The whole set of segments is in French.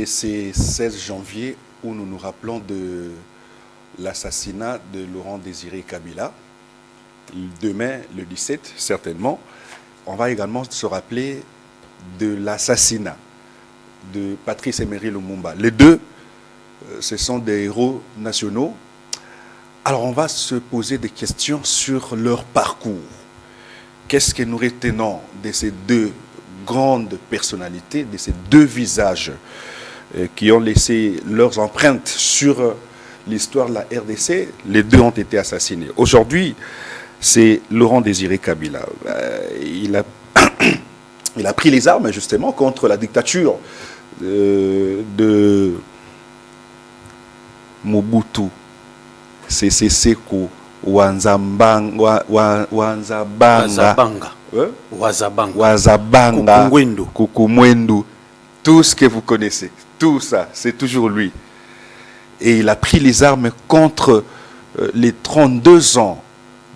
C'est ce 16 janvier où nous nous rappelons de l'assassinat de Laurent Désiré Kabila. Demain, le 17, certainement, on va également se rappeler de l'assassinat de Patrice Emery Lumumba. Les deux, ce sont des héros nationaux. Alors, on va se poser des questions sur leur parcours. Qu'est-ce que nous retenons de ces deux grandes personnalités, de ces deux visages qui ont laissé leurs empreintes sur l'histoire de la RDC? Les deux ont été assassinés. Aujourd'hui, c'est Laurent Désiré Kabila. Il a pris les armes justement contre la dictature de Mobutu Sese Seko Wazabanga, Kukumwendu, tout ce que vous connaissez, tout ça, c'est toujours lui. Et il a pris les armes contre les 32 ans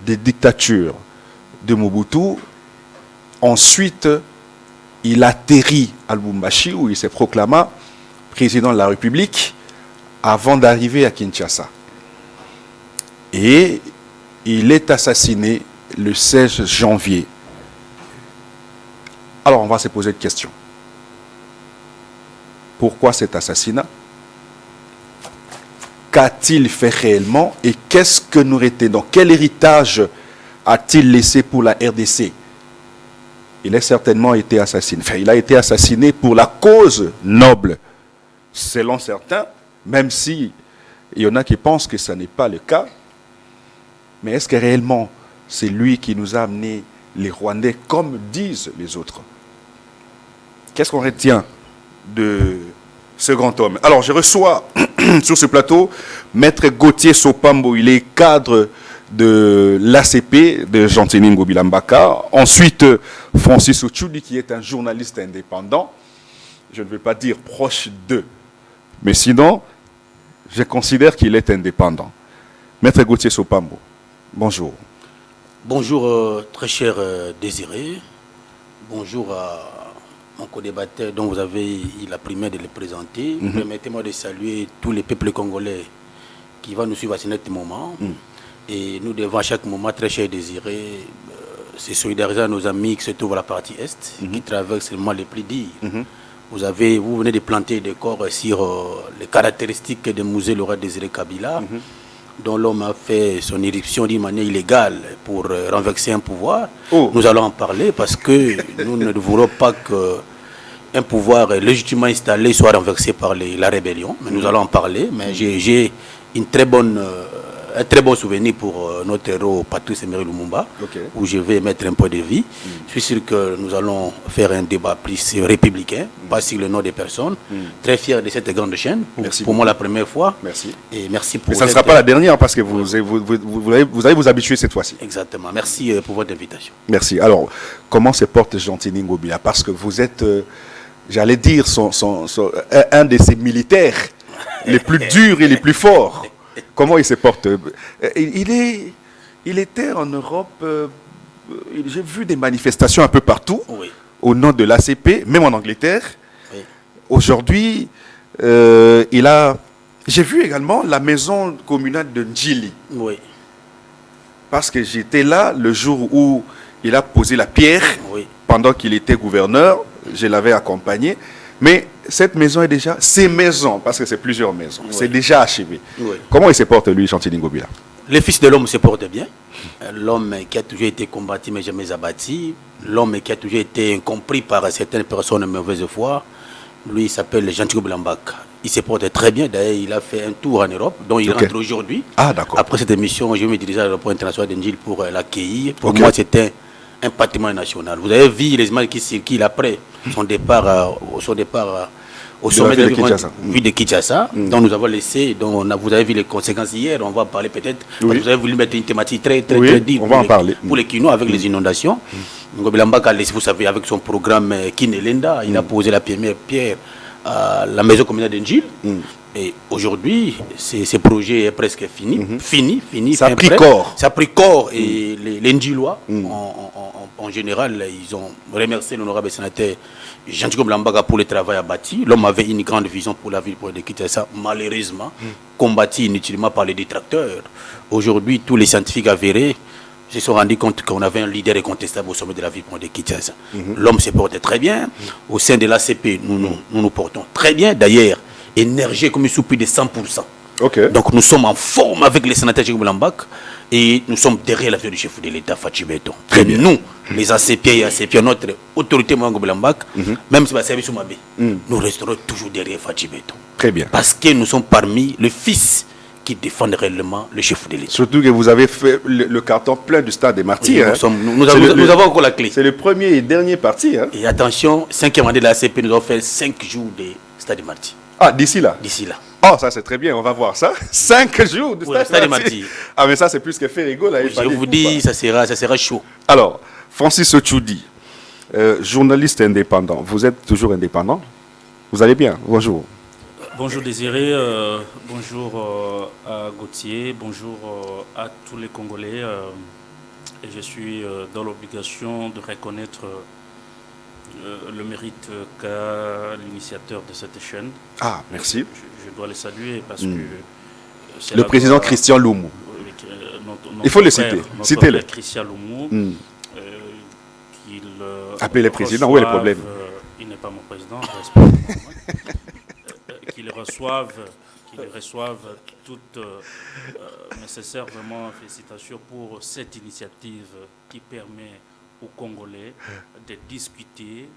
de dictature de Mobutu. Ensuite, il atterrit à Lubumbashi où il s'est proclamé président de la République avant d'arriver à Kinshasa. Et il est assassiné le 16 janvier. Alors on va se poser une question. Pourquoi cet assassinat? Qu'a-t-il fait réellement et qu'est-ce que nous retenons? Quel héritage a-t-il laissé pour la RDC? Il a certainement été assassiné. Enfin, il a été assassiné pour la cause noble, selon certains, même si il y en a qui pensent que ce n'est pas le cas. Mais est-ce que réellement c'est lui qui nous a amené les Rwandais comme disent les autres? Qu'est-ce qu'on retient de ce grand homme? Alors je reçois sur ce plateau Maître Gauthier Sopambo, il est cadre de l'ACP de Gentilini Bilambaka. Ensuite Francis Ochudi qui est un journaliste indépendant. Je ne vais pas dire proche d'eux, mais sinon je considère qu'il est indépendant. Maître Gauthier Sopambo, bonjour. Bonjour, très cher Désiré. Bonjour à mon co-débatteur dont vous avez eu la première de le présenter. Permettez-moi de saluer tous les peuples congolais qui vont nous suivre à ce moment. Et nous devons à chaque moment, très cher Désiré, se solidariser à nos amis qui se trouvent à la partie Est, qui traversent seulement les plus dires. Vous venez de planter des corps sur les caractéristiques de musée Laurent Désiré Kabila, dont l'homme a fait son éruption d'une manière illégale pour renverser un pouvoir. Nous allons en parler parce que nous ne voulons pas qu'un pouvoir légitimement installé soit renversé par la rébellion. Mais nous allons en parler. Mais j'ai un très bon souvenir pour notre héros Patrice Emery Lumumba, où je vais mettre un peu de vie. Je suis sûr que nous allons faire un débat plus républicain, pas sur le nom des personnes. Très fier de cette grande chaîne, pour moi la première fois. Merci. Et merci pour. Mais ça ne sera pas la dernière parce que vous allez vous habituer cette fois-ci. Exactement. Merci pour votre invitation. Merci. Alors, comment se porte Gentilini Ngobila? Parce que vous êtes, j'allais dire, un de ces militaires les plus durs et les plus forts. Comment il se porte? Il était en Europe, j'ai vu des manifestations un peu partout, au nom de l'ACP, même en Angleterre. Aujourd'hui, j'ai vu également la maison communale de Ndjili. Parce que j'étais là le jour où il a posé la pierre, pendant qu'il était gouverneur, je l'avais accompagné. Mais cette maison est déjà, ces maisons, parce que c'est plusieurs maisons, c'est déjà achevé. Comment il se porte, lui, Gentilini Ngobila? Le fils de l'homme se porte bien. L'homme qui a toujours été combattu mais jamais abattu. L'homme qui a toujours été incompris par certaines personnes de mauvaise foi. Lui, il s'appelle Gentilini Bilambaka. Il se porte très bien. D'ailleurs, il a fait un tour en Europe, dont il rentre aujourd'hui. Ah, d'accord. Après cette émission, je vais me diriger à l'aéroport international de Ndjili pour l'accueillir. Pour moi, c'était un patrimoine national. Vous avez vu les images qui circulent après son départ au sommet de Kinshasa, dont nous avons laissé, vous avez vu les conséquences hier, on va en parler peut-être. Vous avez voulu mettre une thématique très dure pour les Kinois avec les inondations. Ngobilambaka, vous savez, avec son programme Kinelenda, il a posé la première pierre à la maison communale de Ndjili. Et aujourd'hui, ce projet est presque fini. Fini. Ça a pris corps. Ça a pris corps. Et les Ndjilois ont en général, ils ont remercié l'honorable sénateur Jean-Jacob Lambaga pour le travail abattu. L'homme avait une grande vision pour la ville de Kinshasa, malheureusement, combattu inutilement par les détracteurs. Aujourd'hui, tous les scientifiques avérés se sont rendus compte qu'on avait un leader incontestable au sommet de la ville de Kinshasa. L'homme se portait très bien. Au sein de l'ACP, nous portons très bien. D'ailleurs, énergie comme sous plus de 100%. Okay. Donc nous sommes en forme avec les sénateurs Jean-Jacob Lambaga et nous sommes derrière la vie du chef de l'État, Fachi Beton. Très bien. Nous, les ACP et ACP, notre autorité Jean-Jacob Lambaga, même si c'est un service au Mabé, nous resterons toujours derrière Fachi Beton. Très bien. Parce que nous sommes parmi les fils qui défendent réellement le chef de l'État. Surtout que vous avez fait le carton plein du stade des martyrs. Oui, nous avons encore la clé. C'est le premier et dernier parti. Hein. Et attention, 5e année de la ACP, nous avons fait 5 jours de stade des martyrs. Ah, d'ici là. D'ici là. Oh, ça c'est très bien, on va voir ça. 5 jours de stade des martyrs. Ah, mais ça c'est plus que fait rigolo. Oui, je vous dis, ça sera chaud. Alors, Francis Otchoudi, journaliste indépendant. Vous êtes toujours indépendant? Vous allez bien? Bonjour. Bonjour Désiré, bonjour à Gauthier, bonjour à tous les Congolais. Et je suis dans l'obligation de reconnaître le mérite qu'a l'initiateur de cette chaîne. Ah, merci. Je dois le saluer parce que... Le président Christian Loumou. Il faut le citer. Citez-le. Christian Loumou. Appelez le président, où est le problème? Il n'est pas mon président, je respecte. Qu'ils reçoivent toutes nécessaires vraiment félicitations pour cette initiative qui permet aux Congolais de discuter,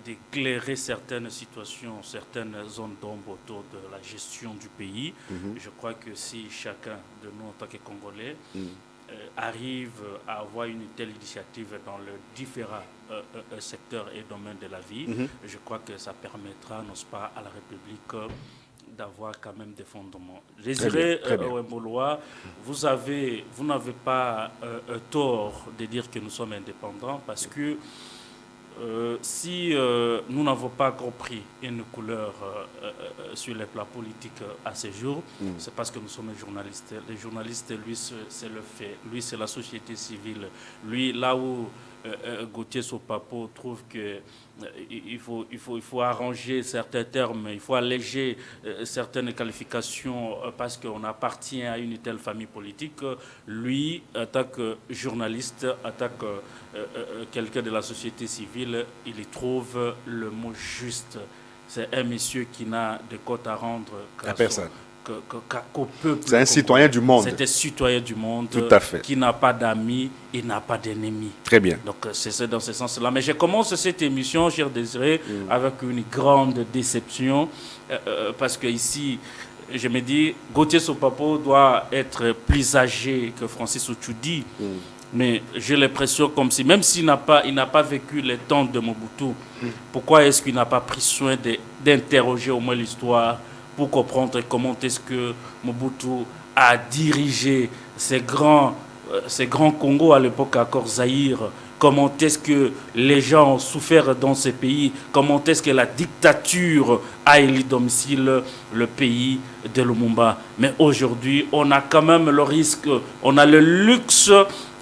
d'éclairer certaines situations, certaines zones d'ombre autour de la gestion du pays. Je crois que si chacun de nous en tant que Congolais arrive à avoir une telle initiative dans les différents secteurs et domaines de la vie, je crois que ça permettra, n'est-ce pas, à la République d'avoir quand même des fondements. Désiré Wemboloa, vous n'avez pas tort de dire que nous sommes indépendants parce que si nous n'avons pas compris une couleur sur les plans politiques à ce jour, c'est parce que nous sommes journalistes. Les journalistes, lui, c'est le fait. Lui, c'est la société civile. Lui, là où Gauthier Sopapo trouve que il faut arranger certains termes, il faut alléger certaines qualifications parce qu'on appartient à une telle famille politique. Lui, en tant que journaliste, en tant que quelqu'un de la société civile, il y trouve le mot juste. C'est un monsieur qui n'a de compte à rendre à personne. Qu'au peuple. C'est un citoyen du monde. C'est un citoyen du monde. Tout à fait. Qui n'a pas d'amis, il n'a pas d'ennemis. Très bien. Donc c'est dans ce sens-là. Mais je commence cette émission, cher Désiré, avec une grande déception parce que ici, je me dis, Gauthier Sopapo doit être plus âgé que Francis Otchoudi. Mais j'ai l'impression comme si, même s'il n'a pas vécu les temps de Mobutu, pourquoi est-ce qu'il n'a pas pris soin d'interroger au moins l'histoire pour comprendre comment est-ce que Mobutu a dirigé ces grands Congos à l'époque encore Zaïre, comment est-ce que les gens ont souffert dans ces pays, comment est-ce que la dictature a élu domicile le pays de Lumumba. Mais aujourd'hui, on a quand même le risque, on a le luxe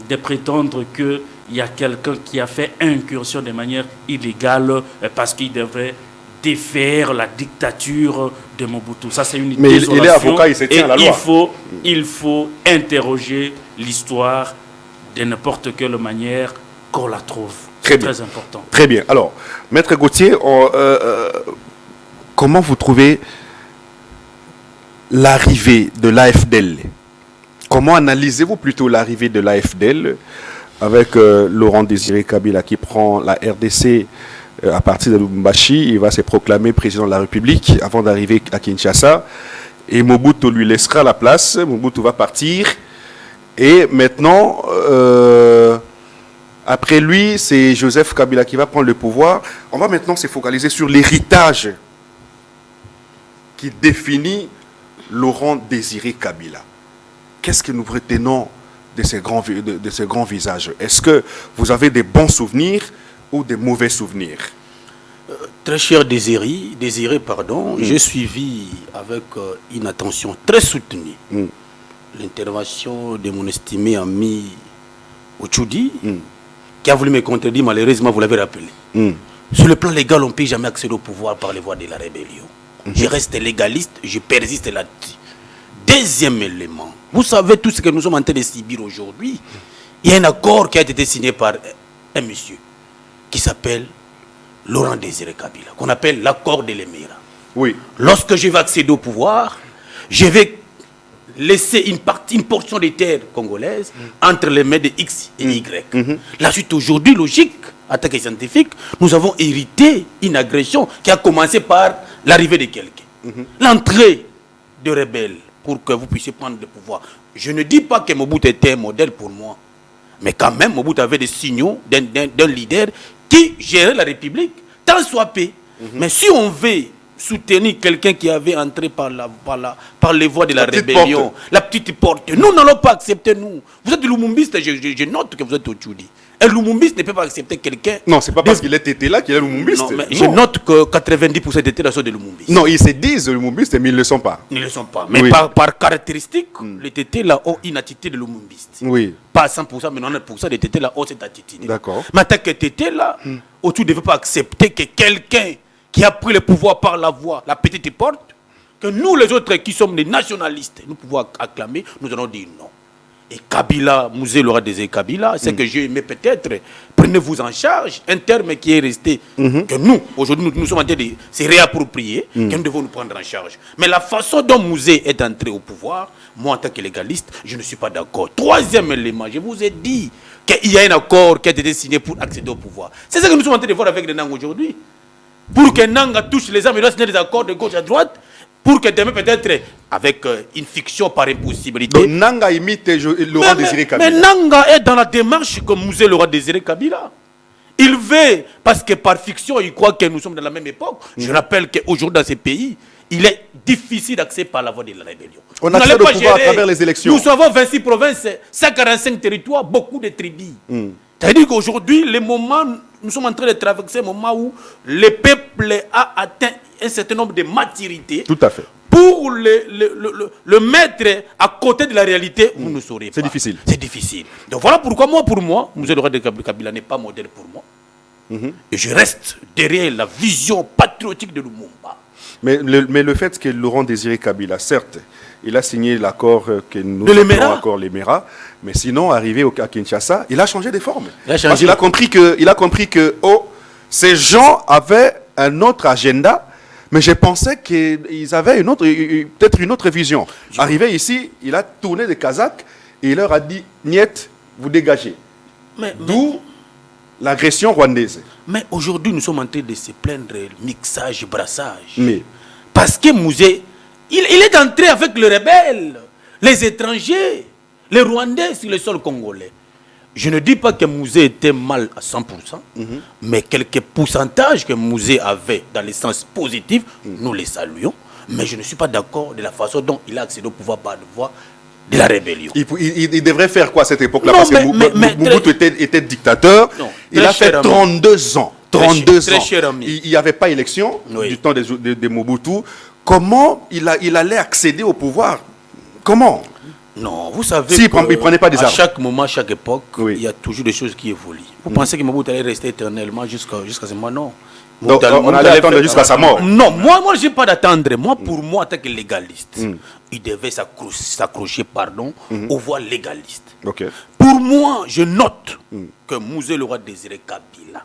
de prétendre qu'il y a quelqu'un qui a fait incursion de manière illégale parce qu'il devrait défaire la dictature de Mobutu. Ça, c'est une désolation. Mais il est avocat, il se tient à la loi. Il faut interroger l'histoire de n'importe quelle manière qu'on la trouve. C'est très important. Très bien. Alors, Maître Gauthier, comment vous trouvez l'arrivée de l'AFDL? Comment analysez-vous plutôt l'arrivée de l'AFDL avec Laurent Désiré Kabila qui prend la RDC à partir de Lubumbashi? Il va se proclamer président de la République avant d'arriver à Kinshasa. Et Mobutu lui laissera la place. Mobutu va partir. Et maintenant, après lui, c'est Joseph Kabila qui va prendre le pouvoir. On va maintenant se focaliser sur l'héritage qui définit Laurent Désiré Kabila. Qu'est-ce que nous retenons de ces grands visages? Est-ce que vous avez des bons souvenirs ou des mauvais souvenirs? Très cher Désiré, j'ai suivi avec une attention très soutenue l'intervention de mon estimé ami Otchoudi qui a voulu me contredire, malheureusement, vous l'avez rappelé. Sur le plan légal, on ne peut jamais accéder au pouvoir par les voies de la rébellion. Je reste légaliste, je persiste là-dessus. Deuxième élément, vous savez tout ce que nous sommes en train de subir aujourd'hui. Il y a un accord qui a été signé par un monsieur qui s'appelle Laurent Désiré Kabila, qu'on appelle l'accord de l'Émirat. Oui. Lorsque je vais accéder au pouvoir, je vais laisser une portion des terres congolaises entre les mains de X et Y. La suite aujourd'hui, logique, en tant que scientifique, nous avons hérité une agression qui a commencé par l'arrivée de quelqu'un. L'entrée de rebelles pour que vous puissiez prendre le pouvoir. Je ne dis pas que Mobutu était un modèle pour moi, mais quand même, Mobutu avait des signaux d'un leader qui gérait la République, tant soit paix. Mais si on veut soutenir quelqu'un qui avait entré par les voies de la rébellion, la petite porte, nous n'allons pas accepter, nous. Vous êtes Lumumbiste, je note que vous êtes au Tchoudi. Un Lumumbiste ne peut pas accepter quelqu'un. Non, c'est pas parce qu'il est tété là qu'il est Lumumbiste. Non, mais je note que 90% des tétés sont des Lumumbistes. Non, ils se disent Lumumbiste, mais ils ne le sont pas. Ils ne le sont pas. Mais par caractéristique, les tétés là ont une attitude de Lumumbiste. Oui. Pas à 100%, mais 90% des tétés là ont cette attitude. D'accord. Mais en tant que tété là, tu ne devais pas accepter que quelqu'un qui a pris le pouvoir par la voie, la petite porte, que nous les autres qui sommes des nationalistes, nous pouvons acclamer, nous allons dire non. Et Kabila, Mouzé Laurent Désiré Kabila, c'est que j'ai aimé peut-être, prenez-vous en charge, un terme qui est resté, que nous, aujourd'hui, nous sommes en train de se réapproprier, que nous devons nous prendre en charge. Mais la façon dont Mouzé est entré au pouvoir, moi en tant que légaliste, je ne suis pas d'accord. Troisième élément, je vous ai dit qu'il y a un accord qui a été signé pour accéder au pouvoir. C'est ça que nous sommes en train de voir avec les Nang aujourd'hui. Pour que Nanga touche les armes, il doit signer des accords de gauche à droite. Pour que demain, peut-être, avec une fiction par impossibilité. Donc Nanga imite Laurent Désiré Kabila. Mais Nanga est dans la démarche comme Mouzé Laurent Désiré Kabila. Il veut, parce que par fiction, il croit que nous sommes dans la même époque. Je rappelle qu'aujourd'hui, dans ces pays, il est difficile d'accéder par la voie de la rébellion. On accède au pouvoir à travers les élections. Nous avons 26 provinces, 145 territoires, beaucoup de tribus. C'est-à-dire qu'aujourd'hui, nous sommes en train de traverser un moment où le peuple a atteint un certain nombre de maturités. Tout à fait. Pour le mettre à côté de la réalité, vous ne saurez pas. C'est difficile. C'est difficile. Donc voilà pourquoi, pour moi, Mouzé Laurent Désiré Kabila n'est pas modèle pour moi. Et je reste derrière la vision patriotique de Lumumba. Mais le fait que Laurent Désiré Kabila, certes, il a signé l'accord que nous appelons l'accord l'Émirat, mais sinon, arrivé à Kinshasa, il a changé de forme. Parce qu'il a compris que ces gens avaient un autre agenda, mais je pensais qu'ils avaient peut-être une autre vision. Arrivé ici, il a tourné des Kazakhs et il leur a dit « Niet, vous dégagez ». D'où l'agression rwandaise. Mais aujourd'hui, nous sommes en train de se plaindre mixage, brassage. Mais parce que Mouzé, il est entré avec les rebelles, les étrangers, les Rwandais sur le sol congolais. Je ne dis pas que Mouzé était mal à 100%, mais quelques pourcentages que Mouzé avait dans le sens positif, nous les saluons. Mais je ne suis pas d'accord de la façon dont il a accédé au pouvoir par la voie de la rébellion. Il devrait faire quoi à cette époque-là? Parce que Mobutu était dictateur. Non, il a fait 32 ans. 32 ans. Cher ami. Il n'y avait pas élection du temps de Mobutu. Comment il allait accéder au pouvoir? Comment? Non, vous savez, il ne prenait pas des armes. À chaque moment, à chaque époque, il y a toujours des choses qui évoluent. Vous pensez que Mobutu allait rester éternellement jusqu'à ce moment? Non. Donc, on allait attendre jusqu'à sa mort. Non, moi je n'ai pas d'attendre. Moi, pour moi, en tant que légaliste, il devait s'accrocher aux voies légalistes. Okay. Pour moi, je note que Mouzé Laurent Désiré Kabila,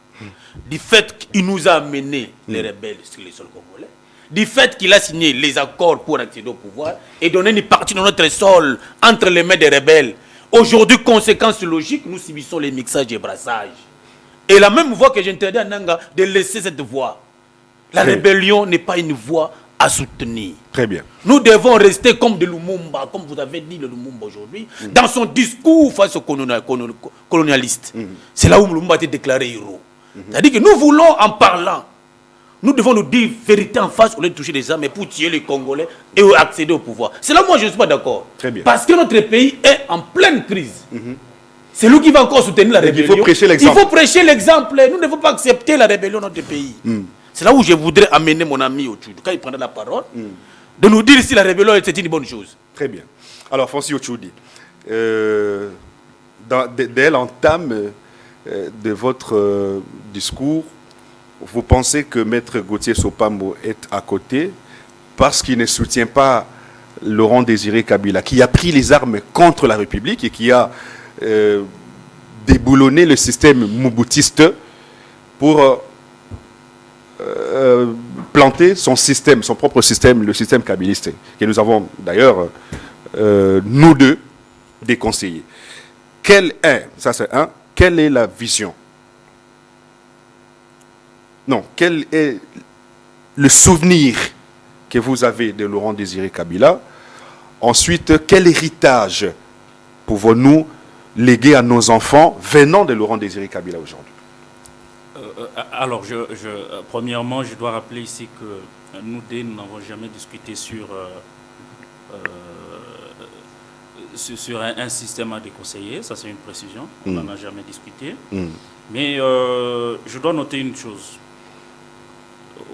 du fait qu'il nous a amené les rebelles sur les sols congolais, du fait qu'il a signé les accords pour accéder au pouvoir et donner une partie de notre sol entre les mains des rebelles, aujourd'hui, conséquence logique, nous subissons les mixages et brassages. Et la même voie que j'interdis à Nanga de laisser cette voie. La rébellion n'est pas une voie à soutenir. Très bien. Nous devons rester comme de Lumumba, comme vous avez dit le Lumumba aujourd'hui, dans son discours face aux colonialistes. C'est là où Lumumba a été déclaré héros. C'est-à-dire que nous voulons, en parlant, nous devons nous dire vérité en face au lieu de toucher les armes et pour tuer les Congolais et accéder au pouvoir. C'est là où moi je ne suis pas d'accord. Très bien. Parce que notre pays est en pleine crise. C'est lui qui va encore soutenir la rébellion. Il faut prêcher l'exemple. Il faut prêcher l'exemple. Nous ne devons pas accepter la rébellion dans notre pays. C'est là où je voudrais amener mon ami Otchoudi, quand il prendra la parole, de nous dire si la rébellion est une bonne chose. Très bien. Alors, Francis Otchoudi, dès l'entame de votre discours, vous pensez que Maître Gauthier Sopambo est à côté parce qu'il ne soutient pas Laurent Désiré Kabila, qui a pris les armes contre la République et qui a déboulonné le système moubutiste pour planter son système, son propre système, le système kabiliste, que nous avons d'ailleurs, nous deux, déconseillé. Quelle est la vision? Non, quel est le souvenir que vous avez de Laurent Désiré Kabila? Ensuite, quel héritage pouvons-nous léguer à nos enfants venant de Laurent Désiré Kabila aujourd'hui? Alors, premièrement, je dois rappeler ici que nous n'avons jamais discuté sur un système à déconseiller. Ça, c'est une précision. On n'en a jamais discuté. Mais je dois noter une chose.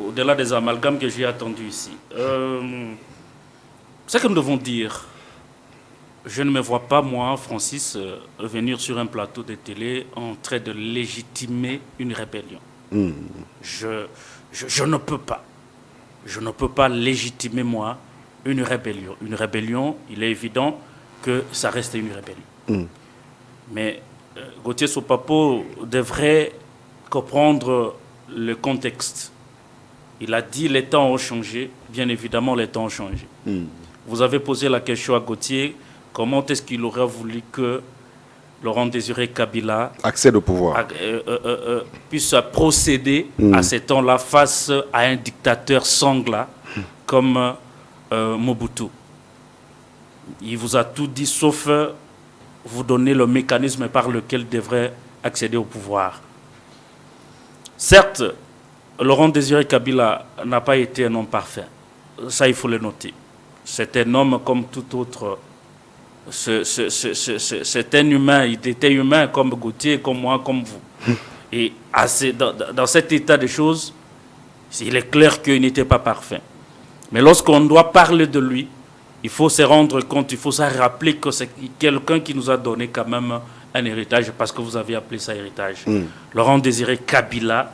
Au-delà des amalgames que j'ai attendus ici. Ce que nous devons dire, je ne me vois pas, moi, Francis, venir sur un plateau de télé en train de légitimer une rébellion. Je ne peux pas. Je ne peux pas légitimer, moi, une rébellion. Une rébellion, il est évident que ça reste une rébellion. Mais Gauthier Sopapo devrait comprendre le contexte. Il a dit les temps ont changé. Bien évidemment, les temps ont changé. Vous avez posé la question à Gauthier, comment est-ce qu'il aurait voulu que Laurent Désiré Kabila accède au pouvoir, puisse procéder à ces temps-là face à un dictateur sanglant comme Mobutu. Il vous a tout dit sauf vous donner le mécanisme par lequel il devrait accéder au pouvoir. Certes, Laurent Désiré Kabila n'a pas été un homme parfait. Ça, il faut le noter. C'est un homme comme tout autre. C'est un humain. Il était humain comme Gauthier, comme moi, comme vous. Et dans cet état de choses, il est clair qu'il n'était pas parfait. Mais lorsqu'on doit parler de lui, il faut se rendre compte, il faut se rappeler que c'est quelqu'un qui nous a donné quand même un héritage, parce que vous avez appelé ça héritage. Laurent Désiré Kabila,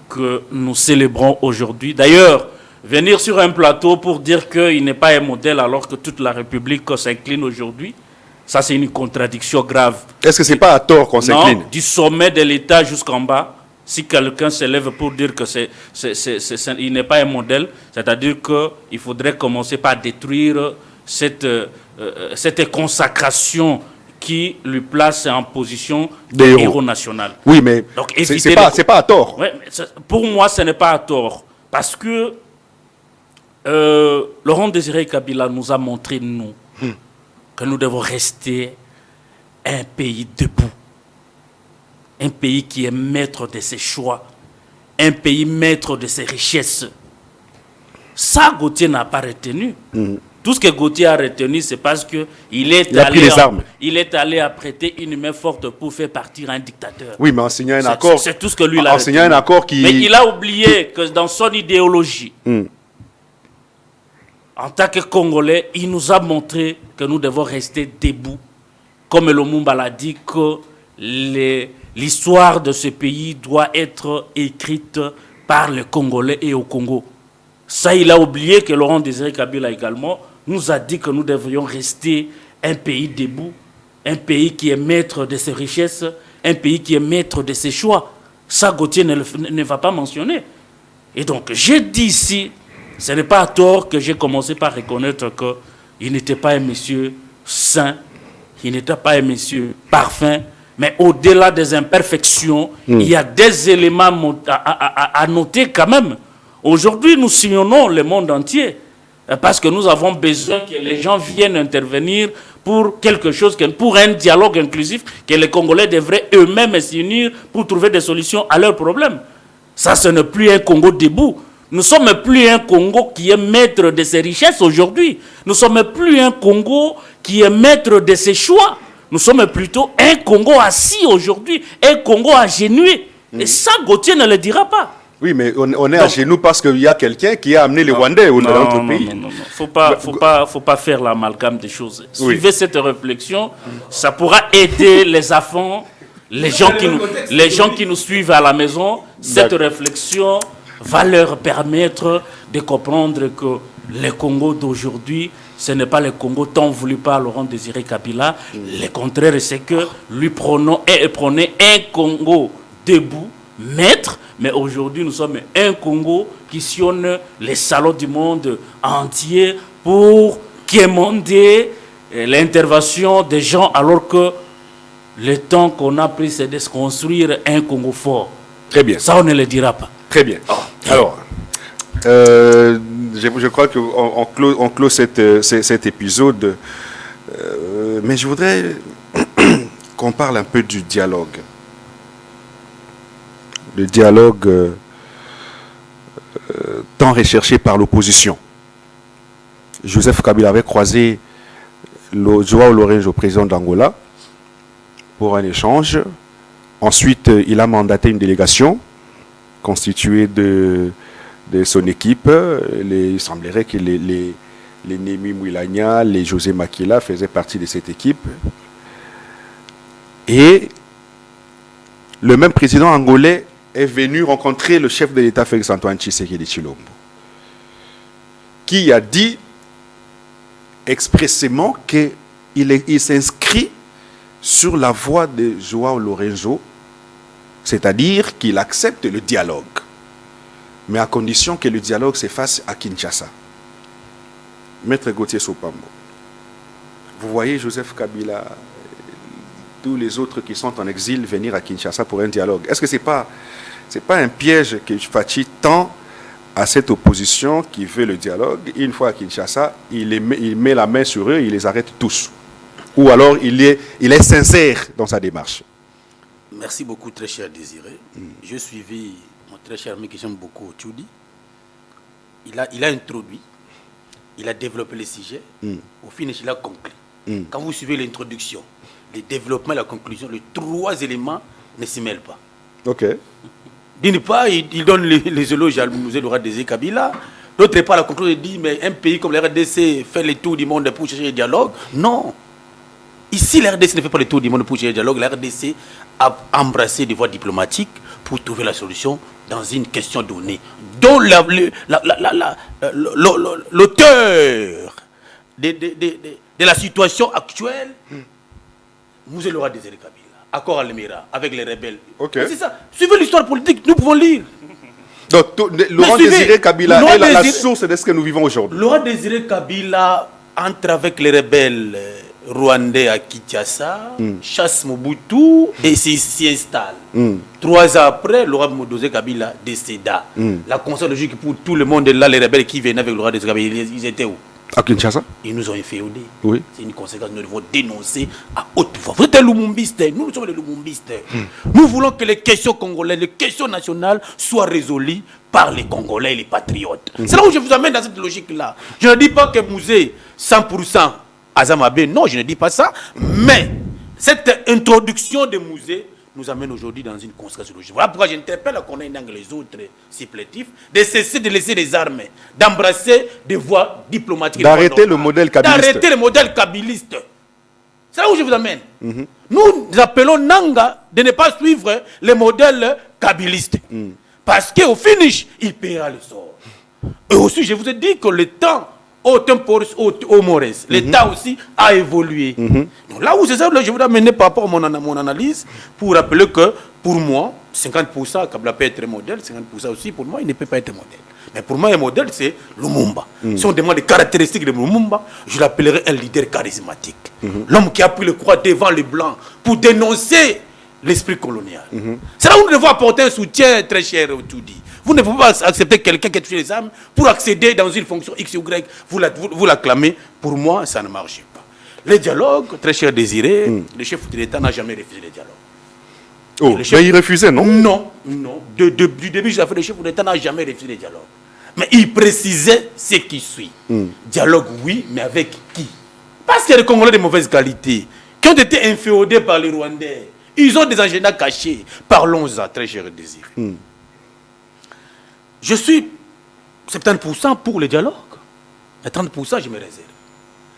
que nous célébrons aujourd'hui. D'ailleurs, venir sur un plateau pour dire qu'il n'est pas un modèle alors que toute la République s'incline aujourd'hui, ça c'est une contradiction grave. Est-ce que ce n'est pas à tort qu'on s'incline? Non, du sommet de l'État jusqu'en bas, si quelqu'un se lève pour dire qu'il n'est pas un modèle, c'est-à-dire qu'il faudrait commencer par détruire cette consacration qui lui place en position de héros national. Oui, mais ce n'est pas à tort. Ouais, pour moi, ce n'est pas à tort. Parce que Laurent Désiré Kabila nous a montré, nous, que nous devons rester un pays debout. Un pays qui est maître de ses choix. Un pays maître de ses richesses. Ça, Gauthier n'a pas retenu. Tout ce que Gauthier a retenu, c'est parce qu'il est allé apprêter une main forte pour faire partir un dictateur. Oui, mais en signant un accord. C'est tout ce que lui a retenu. Un accord qui... Mais il a oublié que dans son idéologie, en tant que Congolais, il nous a montré que nous devons rester debout. Comme Lumumba l'a dit, que l'histoire de ce pays doit être écrite par les Congolais et au Congo. Ça, il a oublié que Laurent Désiré Kabila également nous a dit que nous devrions rester un pays debout, un pays qui est maître de ses richesses, un pays qui est maître de ses choix. Ça, Gauthier ne va pas mentionner. Et donc, j'ai dit ici, ce n'est pas à tort que j'ai commencé par reconnaître qu'il n'était pas un monsieur saint, il n'était pas un monsieur parfait, mais au-delà des imperfections, il y a des éléments à noter quand même. Aujourd'hui, nous sillonnons le monde entier parce que nous avons besoin que les gens viennent intervenir pour quelque chose, pour un dialogue inclusif, que les Congolais devraient eux-mêmes s'unir pour trouver des solutions à leurs problèmes. Ça, ce n'est plus un Congo debout. Nous ne sommes plus un Congo qui est maître de ses richesses aujourd'hui. Nous ne sommes plus un Congo qui est maître de ses choix. Nous sommes plutôt un Congo assis aujourd'hui, un Congo agenouillé. Et ça, Gauthier ne le dira pas. Oui, mais on est à genoux parce qu'il y a quelqu'un qui a amené les Rwandais dans notre pays. Non. Faut pas faire l'amalgame des choses. Suivez cette réflexion, ça pourra aider les enfants les gens qui nous suivent à la maison, cette réflexion va leur permettre de comprendre que le Congo d'aujourd'hui, ce n'est pas le Congo tant voulu par Laurent Désiré Kabila. Le contraire, c'est que lui prenait un Congo debout, maître, mais aujourd'hui nous sommes un Congo qui sillonne les salons du monde entier pour quémander l'intervention des gens, alors que le temps qu'on a pris, c'est de se construire un Congo fort. Très bien. Ça, on ne le dira pas. Très bien. Alors, je crois qu'on clôt cet épisode, mais je voudrais qu'on parle un peu du dialogue. Le dialogue tant recherché par l'opposition. Joseph Kabila avait croisé João Lourenço, président d'Angola, pour un échange. Ensuite, il a mandaté une délégation constituée de son équipe. Il semblerait que les Némi Mouilagna, les José Makila faisaient partie de cette équipe. Et le même président angolais est venu rencontrer le chef de l'État Félix Antoine Tshisekedi Tshilombo, qui a dit expressément qu'il s'inscrit sur la voie de João Lourenço, c'est-à-dire qu'il accepte le dialogue, mais à condition que le dialogue se fasse à Kinshasa. Maître Gauthier Sopambo, vous voyez Joseph Kabila, tous les autres qui sont en exil venir à Kinshasa pour un dialogue. Est-ce que c'est pas un piège que Fachi tend à cette opposition qui veut le dialogue? Une fois à Kinshasa, il met la main sur eux, il les arrête tous. Ou alors il est sincère dans sa démarche. Merci beaucoup, très cher Désiré. J'ai suivi mon très cher ami que j'aime beaucoup, Tchoudi. Il a introduit, il a développé le sujet. Au finish, il a conclu. Quand vous suivez l'introduction, le développement et la conclusion, les trois éléments ne s'y mêlent pas. Ok. D'une part, il donne les éloges à Laurent Désiré Kabila. D'autre part, la conclusion dit, mais un pays comme la RDC fait le tour du monde pour chercher le dialogue. Non. Ici, la RDC ne fait pas le tour du monde pour chercher le dialogue. La RDC a embrassé des voies diplomatiques pour trouver la solution dans une question donnée, dont l'auteur de la situation actuelle, M. Laurent Désiré Kabila. Accord à l'Émirat avec les rebelles. Okay. C'est ça. Suivez l'histoire politique, nous pouvons lire. Donc, Laurent Désiré Kabila est la source de ce que nous vivons aujourd'hui. Laurent Désiré Kabila entre avec les rebelles rwandais à Kinshasa, chasse Mobutu et s'y installe. 3 ans après, Laurent Désiré Kabila décéda. La conscience logique pour tout le monde, là, les rebelles qui venaient avec Laurent Désiré Kabila, ils étaient où? À Kinshasa. Ils nous ont inféodés. Oui. C'est une conséquence que nous devons dénoncer à haute voix. Vous êtes des lumumbistes, nous sommes des lumumbistes. Nous voulons que les questions congolaises, les questions nationales soient résolues par les Congolais et les patriotes. C'est là où je vous amène dans cette logique-là. Je ne dis pas que Mouzé 100% Azamabé, non, je ne dis pas ça. Mais cette introduction de Mouzé nous amène aujourd'hui dans une conséquence logique. Voilà pourquoi j'interpelle à Corneille Nangue les autres supplétifs de cesser de laisser les armes, d'embrasser des voies diplomatiques. D'arrêter le modèle kabiliste. D'arrêter le modèle kabiliste. C'est là où je vous amène. Nous appelons Nanga de ne pas suivre le modèle kabiliste. Parce qu'au finish, il paiera le sort. Et aussi, je vous ai dit que le temps au Maurice. L'État aussi a évolué. Donc là où c'est ça, je voudrais amener par rapport à mon analyse pour rappeler que pour moi, 50% Kabila peut être modèle, 50% aussi pour moi, il ne peut pas être modèle. Mais pour moi, un modèle, c'est Lumumba. Si on demande les caractéristiques de Lumumba, je l'appellerai un leader charismatique. L'homme qui a pris le croix devant les Blancs pour dénoncer l'esprit colonial. C'est là où nous devons apporter un soutien, très cher Toudi. Vous ne pouvez pas accepter quelqu'un qui a touché les âmes pour accéder dans une fonction X ou Y. Vous l'acclamez. Pour moi, ça ne marche pas. Le dialogue, très cher Désiré, le chef de l'État n'a jamais refusé le dialogue. Oh, mais il refusait, non? Non, non. Du début jusqu'à la fin, le chef de l'État n'a jamais refusé le dialogue. Mais il précisait ce qui suit. Dialogue, oui, mais avec qui? Parce qu'il y a des Congolais de mauvaise qualité qui ont été inféodés par les Rwandais. Ils ont des agendas cachés. Parlons-en, très cher Désiré. Je suis 70% pour le dialogue. Mais 30%, je me réserve.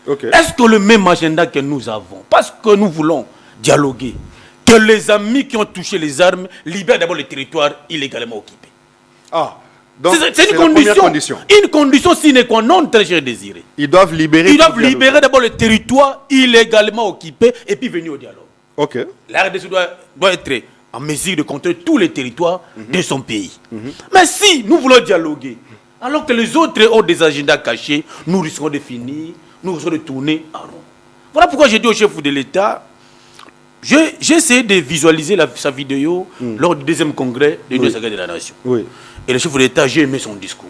Okay. Est-ce que le même agenda que nous avons, parce que nous voulons dialoguer, que les amis qui ont touché les armes libèrent d'abord le territoire illégalement occupé. Ah, donc C'est une condition. Une condition sine qua non, très cher Désiré. Ils doivent libérer. Ils doivent libérer d'abord le territoire illégalement occupé et puis venir au dialogue. Ok. La RDC doit être en mesure de contrôler tous les territoires de son pays. Mais si nous voulons dialoguer, alors que les autres ont des agendas cachés, nous risquons de finir, nous risquons de tourner en rond. Voilà pourquoi j'ai dit au chef de l'État, j'ai essayé de visualiser sa vidéo lors du deuxième congrès de l'Union sacrée de la Nation. Oui. Et le chef de l'État, j'ai aimé son discours.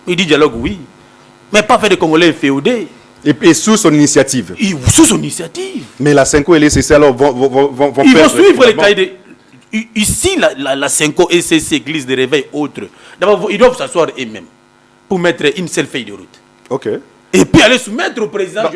Il dit dialogue, oui, mais pas faire des Congolais féodés. Et sous son initiative. Sous son initiative. Mais la Senko et les CC alors vont Ils vont suivre les cahiers de... Ici, la Senko, ECC, Église de réveil, autres, d'abord, ils doivent s'asseoir eux-mêmes pour mettre une seule feuille de route. Ok. Et puis aller soumettre au président. Non,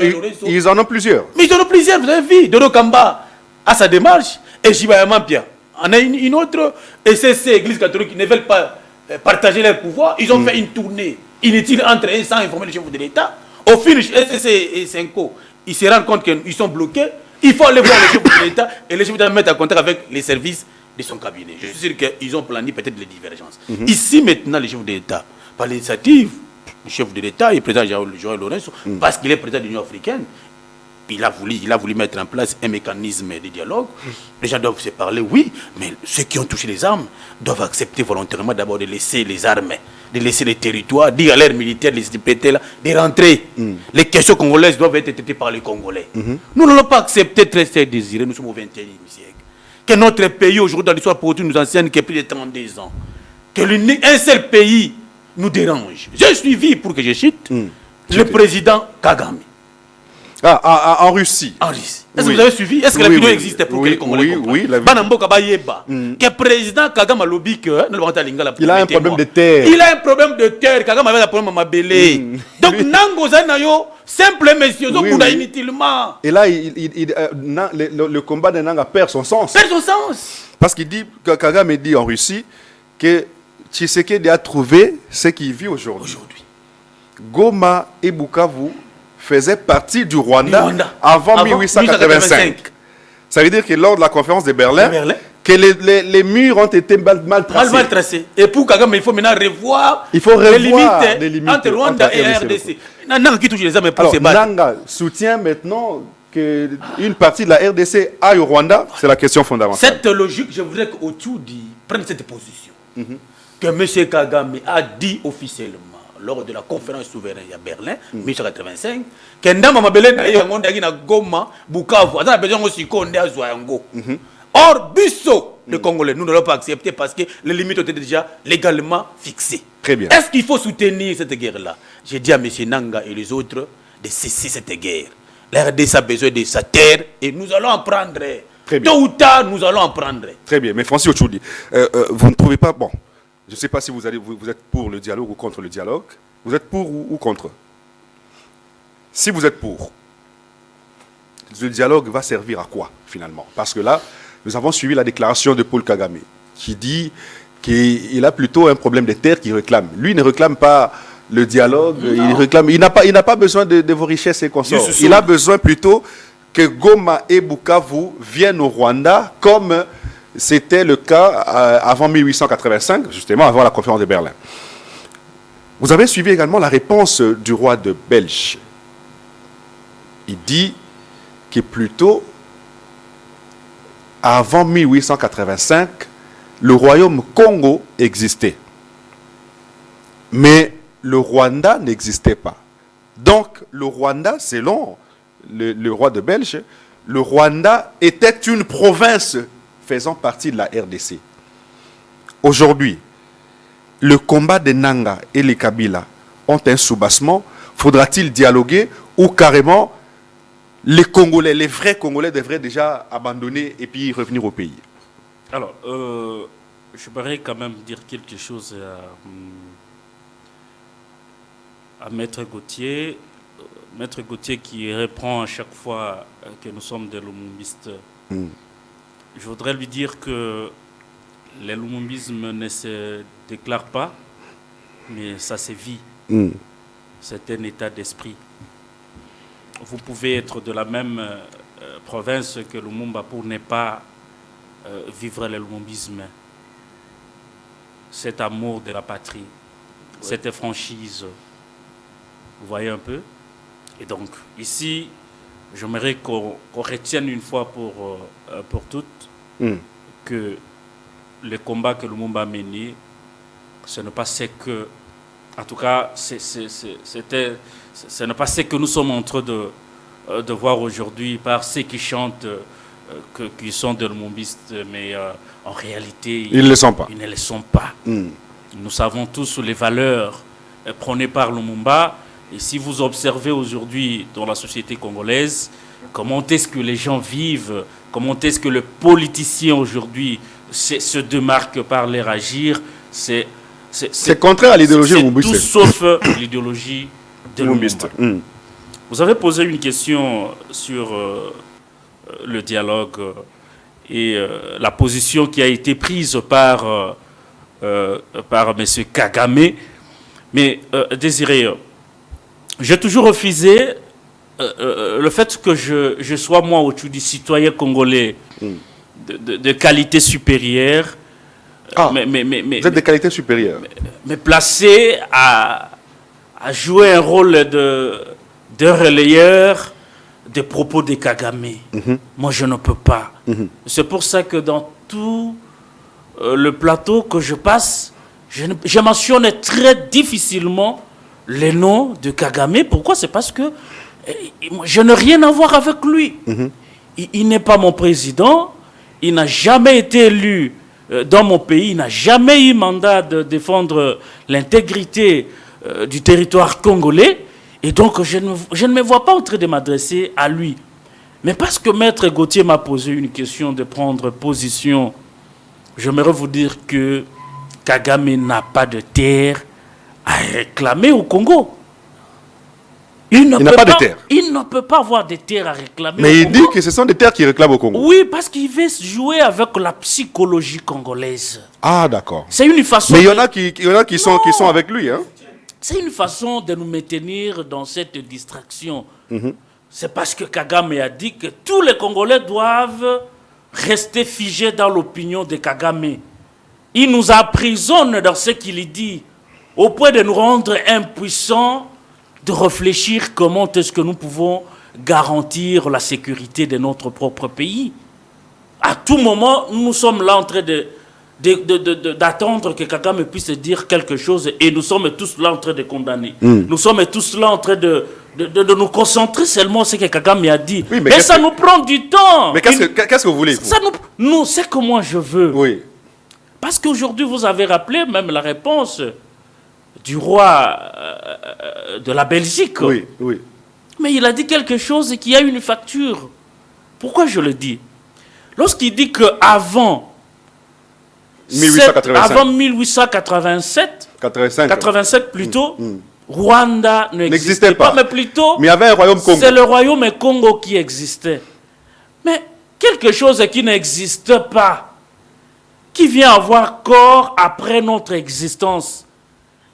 ils en ont plusieurs. Mais ils en ont plusieurs, vous avez vu. Dodo Kamba a sa démarche et Jiba Mampia. On a une autre ECC, Église catholique, qui ne veulent pas partager leur pouvoir. Ils ont fait une tournée inutile entre eux sans informer le chef de l'État. Au finish, SSC et Senko, ils se rendent compte qu'ils sont bloqués. Il faut aller voir le chef de l'État et le chef de l'État mettre en contact avec les services de son cabinet. Je suis sûr qu'ils ont planifié peut-être les divergences. Ici, maintenant, le chef de l'État, par l'initiative du chef de l'État et le président Joël Lorenzo, parce qu'il est président de l'Union africaine, il a voulu mettre en place un mécanisme de dialogue. Les gens doivent se parler, oui, mais ceux qui ont touché les armes doivent accepter volontairement d'abord de laisser les armes, de laisser les territoires, dire à l'air militaire, de rentrer. Les questions congolaises doivent être traitées par les Congolais. Nous n'allons pas accepter très désiré, nous sommes au XXIe siècle. Que notre pays aujourd'hui dans l'histoire politique nous enseigne qu'il y a plus de 32 ans. Un seul pays nous dérange. J'ai suivi, pour que je cite, le président Kagame. En Russie. En Russie. Est-ce que vous avez suivi? Est-ce que la vidéo existe pour que les Congolais comprennent? Oui, que le président Kagame a lobby que il a un problème de terre. Il a un problème de terre. Kagame avait un problème à Mabélé. Donc, Nango Zanayo, simple monsieur, inutilement. Et là, le combat de Nanga perd son sens. Perd son sens. Parce qu'il dit, Kagame dit en Russie que Tshisekedi a trouvé ce qu'il vit aujourd'hui. Goma et Bukavu faisaient partie du Rwanda avant 1885. Ça veut dire que lors de la conférence de Berlin, que les murs ont été mal tracés. Mal tracés. Et pour Kagame, il faut maintenant revoir, les limites entre Rwanda et RDC. Nanga qui touche les armes pour se battre. Nanga soutient maintenant qu'une partie de la RDC aille au Rwanda. C'est la question fondamentale. Cette logique, je voudrais qu'Otsudi prenne cette position. Que M. Kagame a dit officiellement lors de la conférence souveraine à Berlin, 1985, que Ndama Mabele na Goma, Bukavu, a besoin aussi qu'on ait à Zouango. Or, Bisso, le Congolais, nous ne l'avons pas accepté parce que les limites ont été déjà légalement fixées. Très bien. Est-ce qu'il faut soutenir cette guerre-là? J'ai dit à M. Nanga et les autres de cesser cette guerre. La RDC a besoin de sa terre et nous allons en prendre. Tôt ou tard, nous allons en prendre. Très bien. Mais Francis Ochoudi, vous ne trouvez pas... Bon, je ne sais pas si vous êtes pour le dialogue ou contre le dialogue. Vous êtes pour ou contre? Si vous êtes pour, le dialogue va servir à quoi, finalement? Parce que là, nous avons suivi la déclaration de Paul Kagame, qui dit qu'il a plutôt un problème de terre qu'il réclame. Lui, il ne réclame pas le dialogue, il n'a pas besoin de vos richesses et consorts. Il a besoin plutôt que Goma et Bukavu viennent au Rwanda, comme c'était le cas avant 1885, justement avant la conférence de Berlin. Vous avez suivi également la réponse du roi de Belge. Il dit que plutôt avant 1885, le royaume Congo existait. Mais le Rwanda n'existait pas. Donc le Rwanda, selon le roi de Belge, le Rwanda était une province faisant partie de la RDC. Aujourd'hui, le combat de Nanga et les Kabila ont un soubassement. Faudra-t-il dialoguer ou carrément les Congolais, les vrais Congolais devraient déjà abandonner et puis revenir au pays? Alors, je voudrais quand même dire quelque chose à Maître Gauthier. Maître Gauthier qui reprend à chaque fois que nous sommes des lumumbistes. Je voudrais lui dire que le lumumbisme ne se déclare pas, mais ça se vit. C'est un état d'esprit. Vous pouvez être de la même province que Lumumba pour ne pas vivre le lumumbisme. Cet amour de la patrie, cette franchise. Vous voyez un peu? Et donc, ici, j'aimerais qu'on retienne une fois pour toutes que le combat que Lumumba a mené, ce n'est pas ce que, en tout cas, ce n'est pas ce que nous sommes en train de voir aujourd'hui par ceux qui chantent qu'ils sont des lumumbistes, mais en réalité, Ils ne le sont pas. Ils ne le sont pas. Nous savons tous les valeurs prônées par Lumumba. Et si vous observez aujourd'hui dans la société congolaise, comment est-ce que les gens vivent, comment est-ce que les politiciens aujourd'hui se démarquent par leur agir, c'est contraire à l'idéologie lumumbiste. Tout sauf l'idéologie de Lumumba. Vous avez posé une question sur le dialogue et la position qui a été prise par M. Kagame. Mais Désiré, j'ai toujours refusé le fait que je sois moi au-dessus du citoyen congolais de qualité supérieure. Mais vous êtes de qualité supérieure. Mais placé à jouer un rôle de relayeur des propos de Kagame. Moi, je ne peux pas. C'est pour ça que dans tout le plateau que je passe, je mentionne très difficilement les noms de Kagame. Pourquoi? C'est parce que je n'ai rien à voir avec lui. Il n'est pas mon président. Il n'a jamais été élu dans mon pays. Il n'a jamais eu mandat de défendre l'intégrité du territoire congolais. Et donc, je ne me vois pas en train de m'adresser à lui. Mais parce que Maître Gauthier m'a posé une question de prendre position, j'aimerais vous dire que Kagame n'a pas de terre à réclamer au Congo. Il ne peut pas avoir de terres à réclamer. Mais il dit que ce sont des terres qui réclament au Congo. Oui, parce qu'il veut jouer avec la psychologie congolaise. Ah, d'accord. C'est une façon. Mais il y en a qui sont avec lui, hein. C'est une façon de nous maintenir dans cette distraction. C'est parce que Kagame a dit que tous les Congolais doivent rester figés dans l'opinion de Kagame. Il nous emprisonne dans ce qu'il dit, au point de nous rendre impuissants de réfléchir comment est-ce que nous pouvons garantir la sécurité de notre propre pays. À tout moment, nous sommes là en train d'attendre que Kagame puisse dire quelque chose et nous sommes tous là en train de condamner. Nous sommes tous là en train de nous concentrer seulement sur ce que Kagame a dit. Oui, mais ça nous prend du temps. Mais qu'est-ce que vous voulez, vous? C'est que moi je veux. Oui. Parce qu'aujourd'hui, vous avez rappelé même la réponse du roi de la Belgique. Oui, oui. Mais il a dit quelque chose qui a une facture. Pourquoi je le dis? Lorsqu'il dit qu'avant 1887, 87 plutôt, Rwanda n'existait pas, mais plutôt mais il y avait un royaume Congo. C'est le royaume Congo qui existait. Mais quelque chose qui n'existe pas, qui vient avoir corps après notre existence,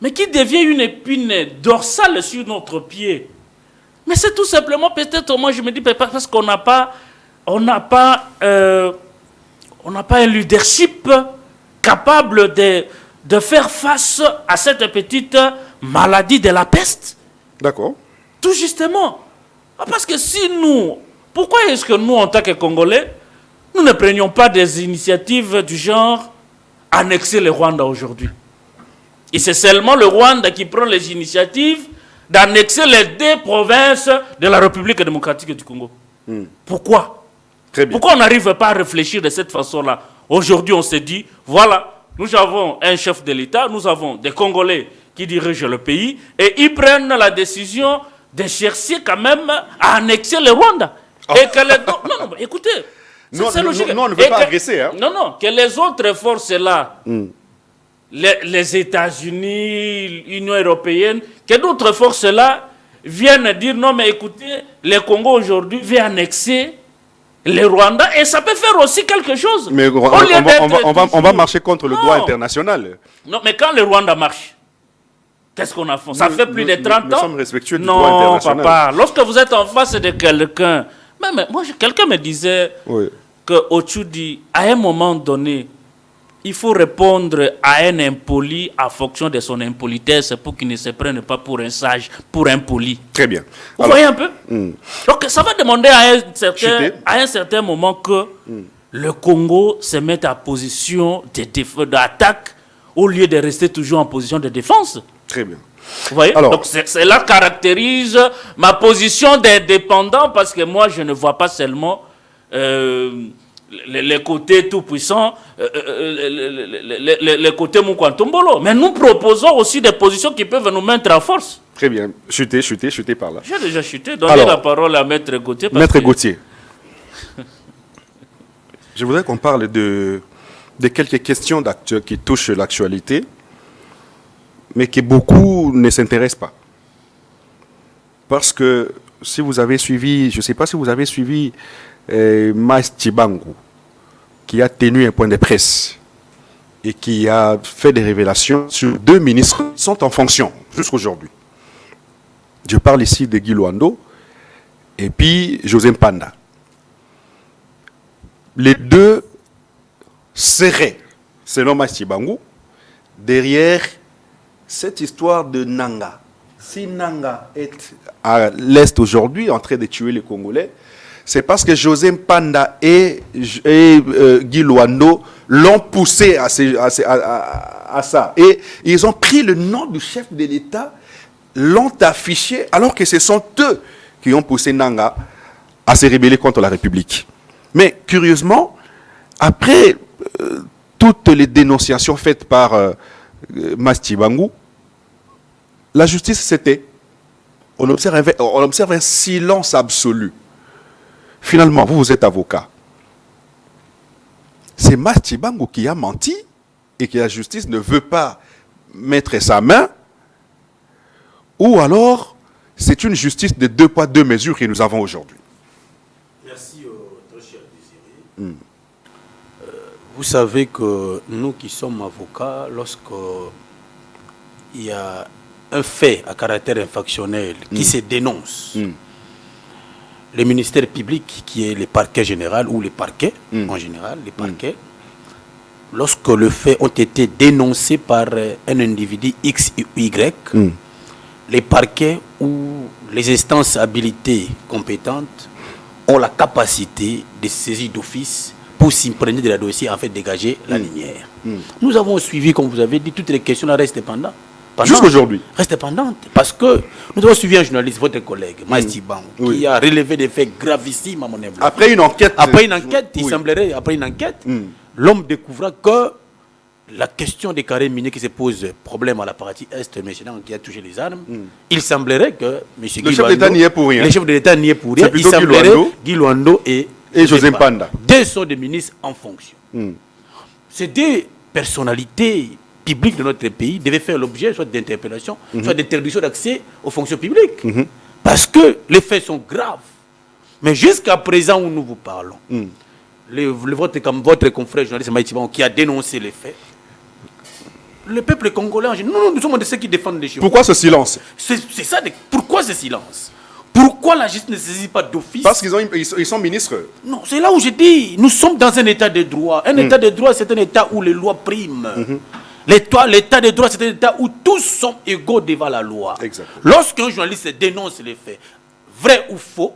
mais qui devient une épine dorsale sur notre pied. Mais c'est tout simplement, peut-être, moi je me dis, parce qu'on n'a pas un leadership capable de faire face à cette petite maladie de la peste. D'accord. Tout justement. Parce que si nous, pourquoi est-ce que nous, en tant que Congolais, nous ne prenions pas des initiatives du genre annexer le Rwanda aujourd'hui? Et c'est seulement le Rwanda qui prend les initiatives d'annexer les 2 provinces de la République démocratique du Congo. Pourquoi? Très bien. Pourquoi on n'arrive pas à réfléchir de cette façon-là? Aujourd'hui, on se dit, voilà, nous avons un chef de l'État, nous avons des Congolais qui dirigent le pays, et ils prennent la décision de chercher quand même à annexer le Rwanda. Et que les... Non, écoutez, c'est logique. Non, on ne veut pas agresser. Hein? Non, que les autres forces-là, les États-Unis, l'Union européenne, que d'autres forces-là viennent dire, non, mais écoutez, le Congo aujourd'hui vient annexer le Rwanda, et ça peut faire aussi quelque chose. Mais on va marcher contre le droit international. Non, mais quand le Rwanda marche, qu'est-ce qu'on a fait? Ça fait plus de 30 ans. Nous sommes respectueux du droit international. Non, papa, lorsque vous êtes en face de quelqu'un, même moi, quelqu'un me disait Ochu dit, à un moment donné, il faut répondre à un impoli en fonction de son impolitesse pour qu'il ne se prenne pas pour un sage, pour un poli. Très bien. Vous voyez un peu? Donc ça va demander à un certain moment que le Congo se mette en position d'attaque au lieu de rester toujours en position de défense. Très bien. Vous voyez? Alors, donc cela caractérise ma position d'indépendant parce que moi je ne vois pas seulement les côtés tout-puissants, les côtés Moukwantombolo. Mais nous proposons aussi des positions qui peuvent nous mettre en force. Très bien. Chuter par là. J'ai déjà chuté. Donnez la parole à Maître Gauthier. Maître Gauthier. Je voudrais qu'on parle de quelques questions qui touchent l'actualité, mais que beaucoup ne s'intéressent pas. Parce que si vous avez suivi, je ne sais pas si vous avez suivi Maïs Tchibangu, qui a tenu un point de presse et qui a fait des révélations sur 2 ministres qui sont en fonction jusqu'aujourd'hui. Je parle ici de Guy Luando et puis José Mpanda. Les 2 seraient, selon Maïs Tchibangu, derrière cette histoire de Nanga. Si Nanga est à l'est aujourd'hui en train de tuer les Congolais, c'est parce que José Mpanda et Guy Luando l'ont poussé à ça. Et ils ont pris le nom du chef de l'État, l'ont affiché, alors que ce sont eux qui ont poussé Nanga à se rebeller contre la République. Mais curieusement, après toutes les dénonciations faites par Maïs Tchibangu, la justice c'était. On observe un silence absolu. Finalement, vous êtes avocat. C'est Maïs Tchibangu qui a menti et que la justice ne veut pas mettre sa main, ou alors c'est une justice de 2 poids 2 mesures que nous avons aujourd'hui. Merci, très cher Désiré. Vous savez que nous qui sommes avocats, lorsque il y a un fait à caractère infractionnel qui se dénonce, le ministère public, qui est le parquet général ou les parquets en général, les parquets, lorsque les faits ont été dénoncés par un individu X ou Y, les parquets ou les instances habilitées compétentes ont la capacité de saisir d'office pour s'imprégner de la dossier, en fait dégager la lumière. Nous avons suivi, comme vous avez dit, toutes les questions restent pendantes. Jusqu'aujourd'hui. Reste pendante. Parce que nous avons suivi un journaliste, votre collègue, Maïs Tchibangu, qui a relevé des faits gravissimes à mon avis. Après une enquête. Il semblerait, après une enquête, l'homme découvra que la question des carrés miniers qui se pose problème à la partie Est, maintenant qui a touché les armes, il semblerait que M. Le chef d'État n'y est pour rien. Le chef de l'État n'y est pour rien. Il semblerait Guy Luando et José Mpanda. 2 sont des ministres en fonction. Ces 2 personnalités publics de notre pays devaient faire l'objet soit d'interpellation, soit d'interdiction d'accès aux fonctions publiques. Parce que les faits sont graves. Mais jusqu'à présent où nous vous parlons, votre confrère journaliste Maïs Tchibangu qui a dénoncé les faits, le peuple congolais, nous sommes de ceux qui défendent les choses. Pourquoi ce silence? C'est ça, pourquoi ce silence? Pourquoi la justice ne saisit pas d'office? Parce qu'ils sont ministres. Non, c'est là où je dis, nous sommes dans un état de droit. Un état de droit, c'est un état où les lois priment. L'état de droit, c'est un état où tous sont égaux devant la loi. Exactement. Lorsqu'un journaliste dénonce les faits, vrai ou faux,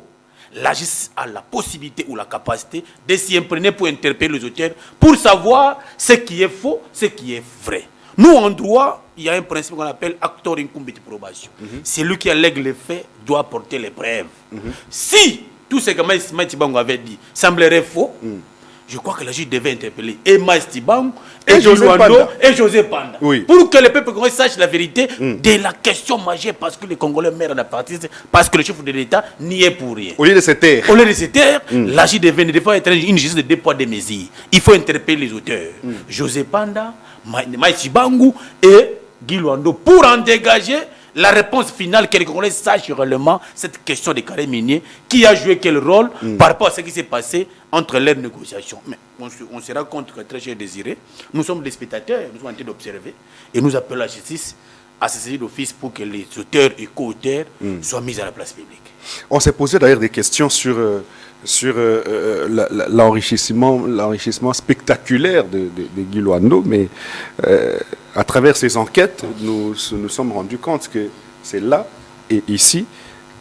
la justice a la possibilité ou la capacité de s'y imprégner pour interpeller les auteurs, pour savoir ce qui est faux, ce qui est vrai. Nous, en droit, il y a un principe qu'on appelle actor incumbit probation. Celui qui allègue les faits doit apporter les preuves. Si tout ce que Maïs Tchibangu avait dit semblerait faux, je crois que la juge devait interpeller et Maïs Tchibangu, et José Luando, et José Mpanda. Pour que le peuple congolais sache la vérité de la question majeure, parce que les Congolais meurent à la partie, parce que le chef de l'État n'y est pour rien. Au lieu de se taire. Au lieu de se taire, la juge devait être une justice de 2 poids 2 mesures. Il faut interpeller les auteurs. José Mpanda, Maïs Tchibangu et Guy Luando, pour en dégager la réponse finale, que les Congolais sachent réellement cette question des carrés miniers, qui a joué quel rôle par rapport à ce qui s'est passé entre leurs négociations. Mais on se rend compte que, très cher Désiré, nous sommes des spectateurs, nous sommes en train d'observer, et nous appelons la justice à se saisir d'office pour que les auteurs et co-auteurs soient mis à la place publique. On s'est posé d'ailleurs des questions sur sur l'enrichissement spectaculaire de Guy Loando, mais à travers ces enquêtes, nous sommes rendus compte que c'est là et ici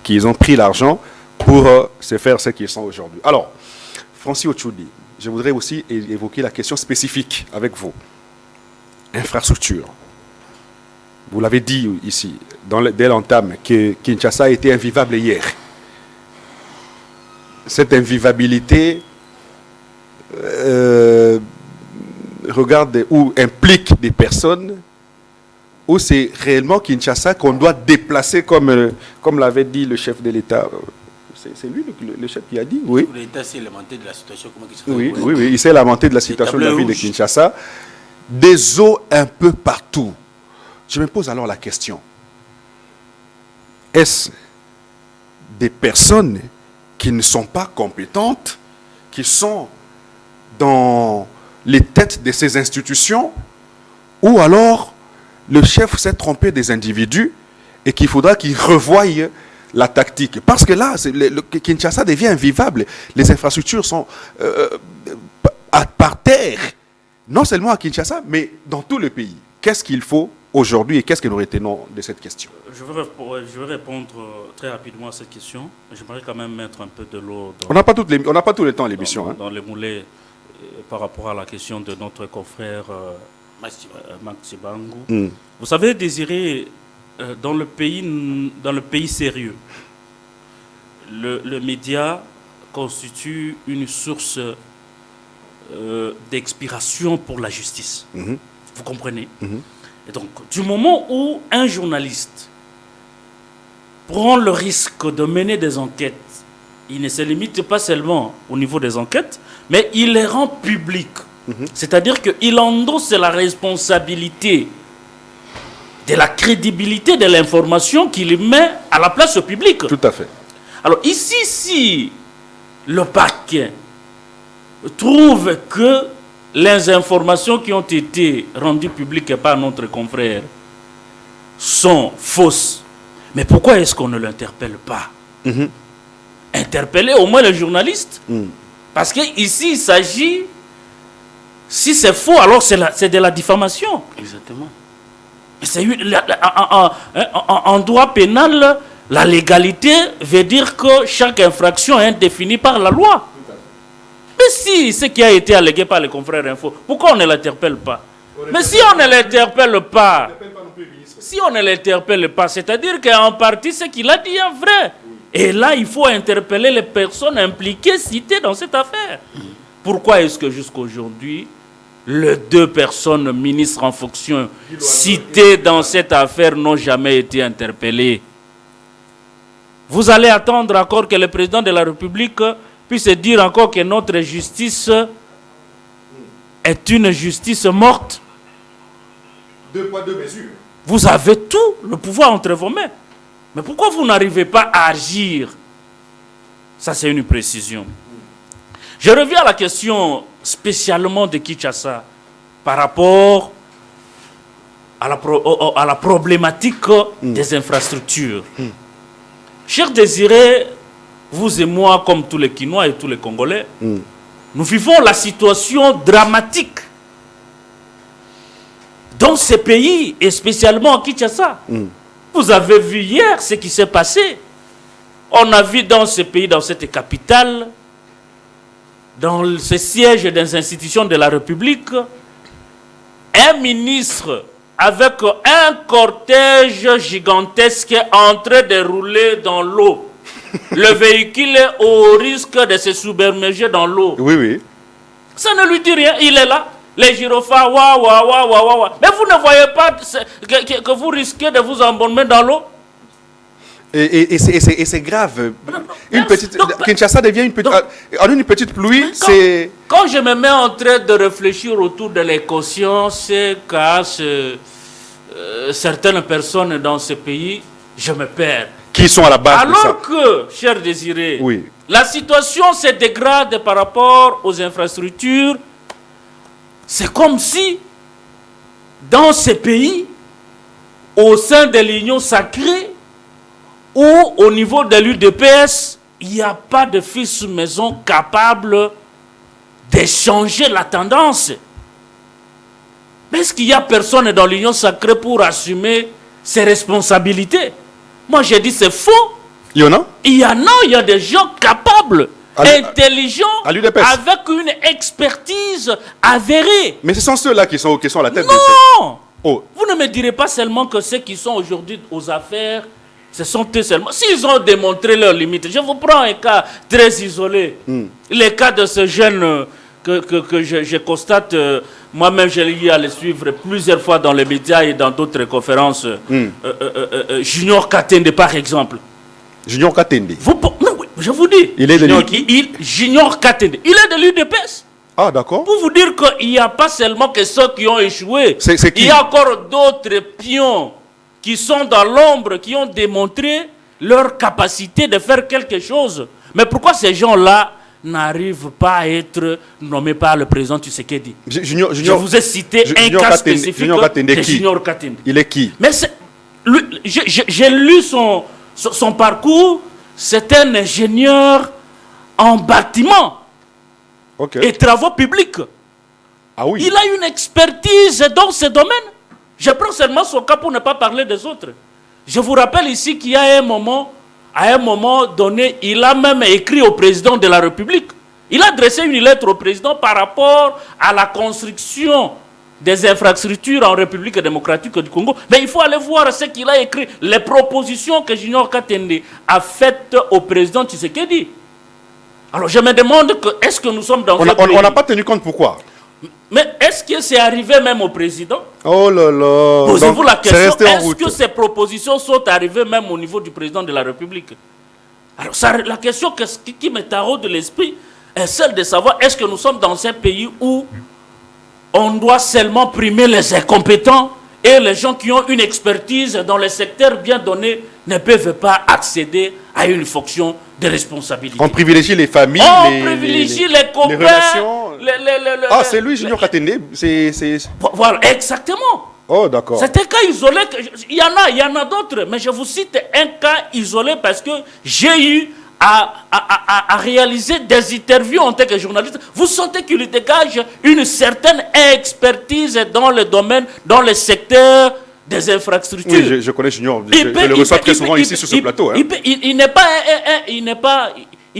qu'ils ont pris l'argent pour se faire ce qu'ils sont aujourd'hui. Alors, Francis Ochoudi, je voudrais aussi évoquer la question spécifique avec vous. Infrastructure. Vous l'avez dit ici, dès l'entame, que Kinshasa était invivable hier. Cette invivabilité regarde ou implique des personnes où c'est réellement Kinshasa qu'on doit déplacer comme l'avait dit le chef de l'État. C'est lui le chef qui a dit, oui. L'État s'est lamenté de la situation. Oui, il s'est lamenté de la situation de la ville de Kinshasa. Des eaux un peu partout. Je me pose alors la question. Est-ce des personnes qui ne sont pas compétentes, qui sont dans les têtes de ces institutions, ou alors le chef s'est trompé des individus et qu'il faudra qu'il revoie la tactique? Parce que là, Kinshasa devient invivable. Les infrastructures sont par terre, non seulement à Kinshasa, mais dans tout le pays. Qu'est-ce qu'il faut aujourd'hui et qu'est-ce que nous retenons de cette question? Je vais répondre très rapidement à cette question. J'aimerais quand même mettre un peu de l'eau dans... On n'a pas tout le temps à l'émission. Dans les moulets par rapport à la question de notre confrère Maxi Bangou. Vous savez, Désiré, dans le pays sérieux, le média constitue une source d'expiration pour la justice. Vous comprenez? Et donc, du moment où un journaliste prend le risque de mener des enquêtes, il ne se limite pas seulement au niveau des enquêtes, mais il les rend publiques. C'est-à-dire qu'il endosse la responsabilité de la crédibilité de l'information qu'il met à la place publique. Tout à fait. Alors ici, si le parquet trouve que les informations qui ont été rendues publiques par notre confrère sont fausses, mais pourquoi est-ce qu'on ne l'interpelle pas? Interpeller au moins le journaliste. Parce qu'ici, il s'agit, si c'est faux, alors c'est de la diffamation. Exactement. En droit pénal, la légalité veut dire que chaque infraction est définie par la loi. Mais si ce qui a été allégué par les confrères info, pourquoi on ne l'interpelle pas? Mais si on ne l'interpelle pas, c'est-à-dire qu'en partie ce qu'il a dit est vrai. Et là, il faut interpeller les personnes impliquées, citées dans cette affaire. Pourquoi est-ce que jusqu'à aujourd'hui, les 2 personnes ministres en fonction citées dans cette affaire n'ont jamais été interpellées? Vous allez attendre encore que le président de la République puisse dire encore que notre justice est une justice morte? 2 poids, 2 mesures. Vous avez tout le pouvoir entre vos mains. Mais pourquoi vous n'arrivez pas à agir? Ça, c'est une précision. Je reviens à la question spécialement de Kinshasa par rapport à la problématique des infrastructures. Cher Désiré, vous et moi, comme tous les Kinois et tous les Congolais, nous vivons la situation dramatique dans ces pays, et spécialement à Kinshasa. Vous avez vu hier ce qui s'est passé. On a vu dans ce pays, dans cette capitale, dans ce siège des institutions de la République, un ministre avec un cortège gigantesque en train de rouler dans l'eau. Le véhicule est au risque de se submerger dans l'eau. Oui. Ça ne lui dit rien, il est là. Les gyrophares, mais vous ne voyez pas que vous risquez de vous embaumer dans l'eau? Et c'est grave. Kinshasa devient une petite pluie. Quand je me mets en train de réfléchir autour de l'équation, c'est qu'à certaines personnes dans ce pays, je me perds. Qui sont à la base de ça? Alors que, cher Désiré, oui, la situation se dégrade par rapport aux infrastructures. C'est comme si, dans ces pays, au sein de l'Union sacrée, ou au niveau de l'UDPS, il n'y a pas de fils maison capable de changer la tendance. Mais est-ce qu'il n'y a personne dans l'Union sacrée pour assumer ses responsabilités? Moi, j'ai dit c'est faux. Il y en a? Il y en a, il y a des gens capables, intelligents, avec une expertise avérée. Mais ce sont ceux-là qui sont à la tête de ces... Oh. Vous ne me direz pas seulement que ceux qui sont aujourd'hui aux affaires, ce sont eux seulement. S'ils ont démontré leurs limites, je vous prends un cas très isolé. Le cas de ce jeune que je constate, moi-même j'ai eu à le suivre plusieurs fois dans les médias et dans d'autres conférences. Junior Katende par exemple. Junior Katende. Oui, je vous dis. Il est de Junior Katende. Il est de l'UDPS. Ah, d'accord. Pour vous dire qu'il n'y a pas seulement que ceux qui ont échoué. Il y a encore d'autres pions qui sont dans l'ombre, qui ont démontré leur capacité de faire quelque chose. Mais pourquoi ces gens-là n'arrivent pas à être nommés par le président Tshisekedi? Je vous ai cité un cas spécifique de Junior Katende. Il est qui? Mais j'ai lu son parcours. C'est un ingénieur en bâtiment. Okay. Et travaux publics. Ah oui. Il a une expertise dans ce domaine. Je prends seulement son cas pour ne pas parler des autres. Je vous rappelle ici qu'il y a à un moment donné, il a même écrit au président de la République. Il a adressé une lettre au président par rapport à la construction des infrastructures en République démocratique du Congo. Mais il faut aller voir ce qu'il a écrit, les propositions que Junior Katende a faites au président Tshisekedi. Alors je me demande est-ce que nous sommes dans un pays... On n'a pas tenu compte pourquoi? Mais est-ce que c'est arrivé même au président? Oh là là. Posez-vous la question, est-ce que ces propositions sont arrivées même au niveau du président de la République? Alors la question qui me taraude de l'esprit est celle de savoir est-ce que nous sommes dans un pays où on doit seulement primer les incompétents et les gens qui ont une expertise dans les secteurs bien donnés ne peuvent pas accéder à une fonction de responsabilité. On privilégie les familles, privilégie les copains, les relations. C'est lui, Junior Katende. Voilà, exactement. Oh, d'accord. C'est un cas isolé. Il y en a d'autres, mais je vous cite un cas isolé parce que j'ai eu à réaliser des interviews en tant que journaliste. Vous sentez qu'il dégage une certaine expertise dans le domaine, dans le secteur des infrastructures. Oui, je connais Junior. Je le reçois très souvent ici sur ce plateau. Il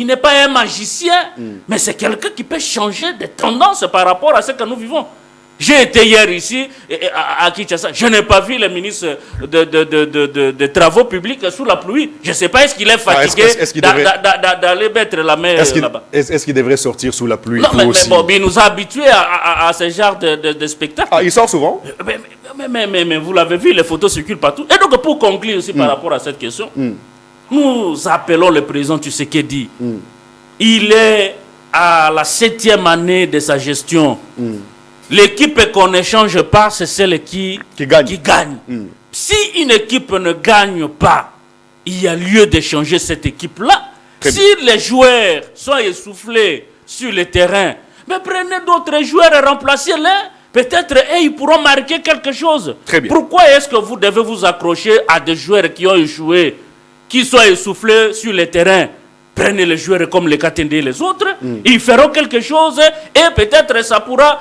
n'est pas un magicien, mais c'est quelqu'un qui peut changer des tendances par rapport à ce que nous vivons. J'ai été hier ici à Kinshasa. Je n'ai pas vu le ministre de Travaux publics sous la pluie. Je ne sais pas, est-ce qu'il est fatigué d'aller mettre la main là-bas? Est-ce qu'il devrait sortir sous la pluie? Non, mais il nous a habitués à ce genre de spectacle. Ah, il sort souvent? Mais vous l'avez vu, les photos circulent partout. Et donc, pour conclure aussi par rapport à cette question, nous appelons le président Tshisekedi. Il est à la 7e année de sa gestion. L'équipe qu'on n'échange pas, c'est celle qui gagne. Si une équipe ne gagne pas, il y a lieu d'échanger cette équipe-là. Si les joueurs sont essoufflés sur le terrain, mais prenez d'autres joueurs et remplacez-les. Peut-être ils pourront marquer quelque chose. Pourquoi est-ce que vous devez vous accrocher à des joueurs qui ont échoué, qui sont essoufflés sur le terrain? Prenez les joueurs comme les Katende et les autres, ils feront quelque chose et peut-être ça pourra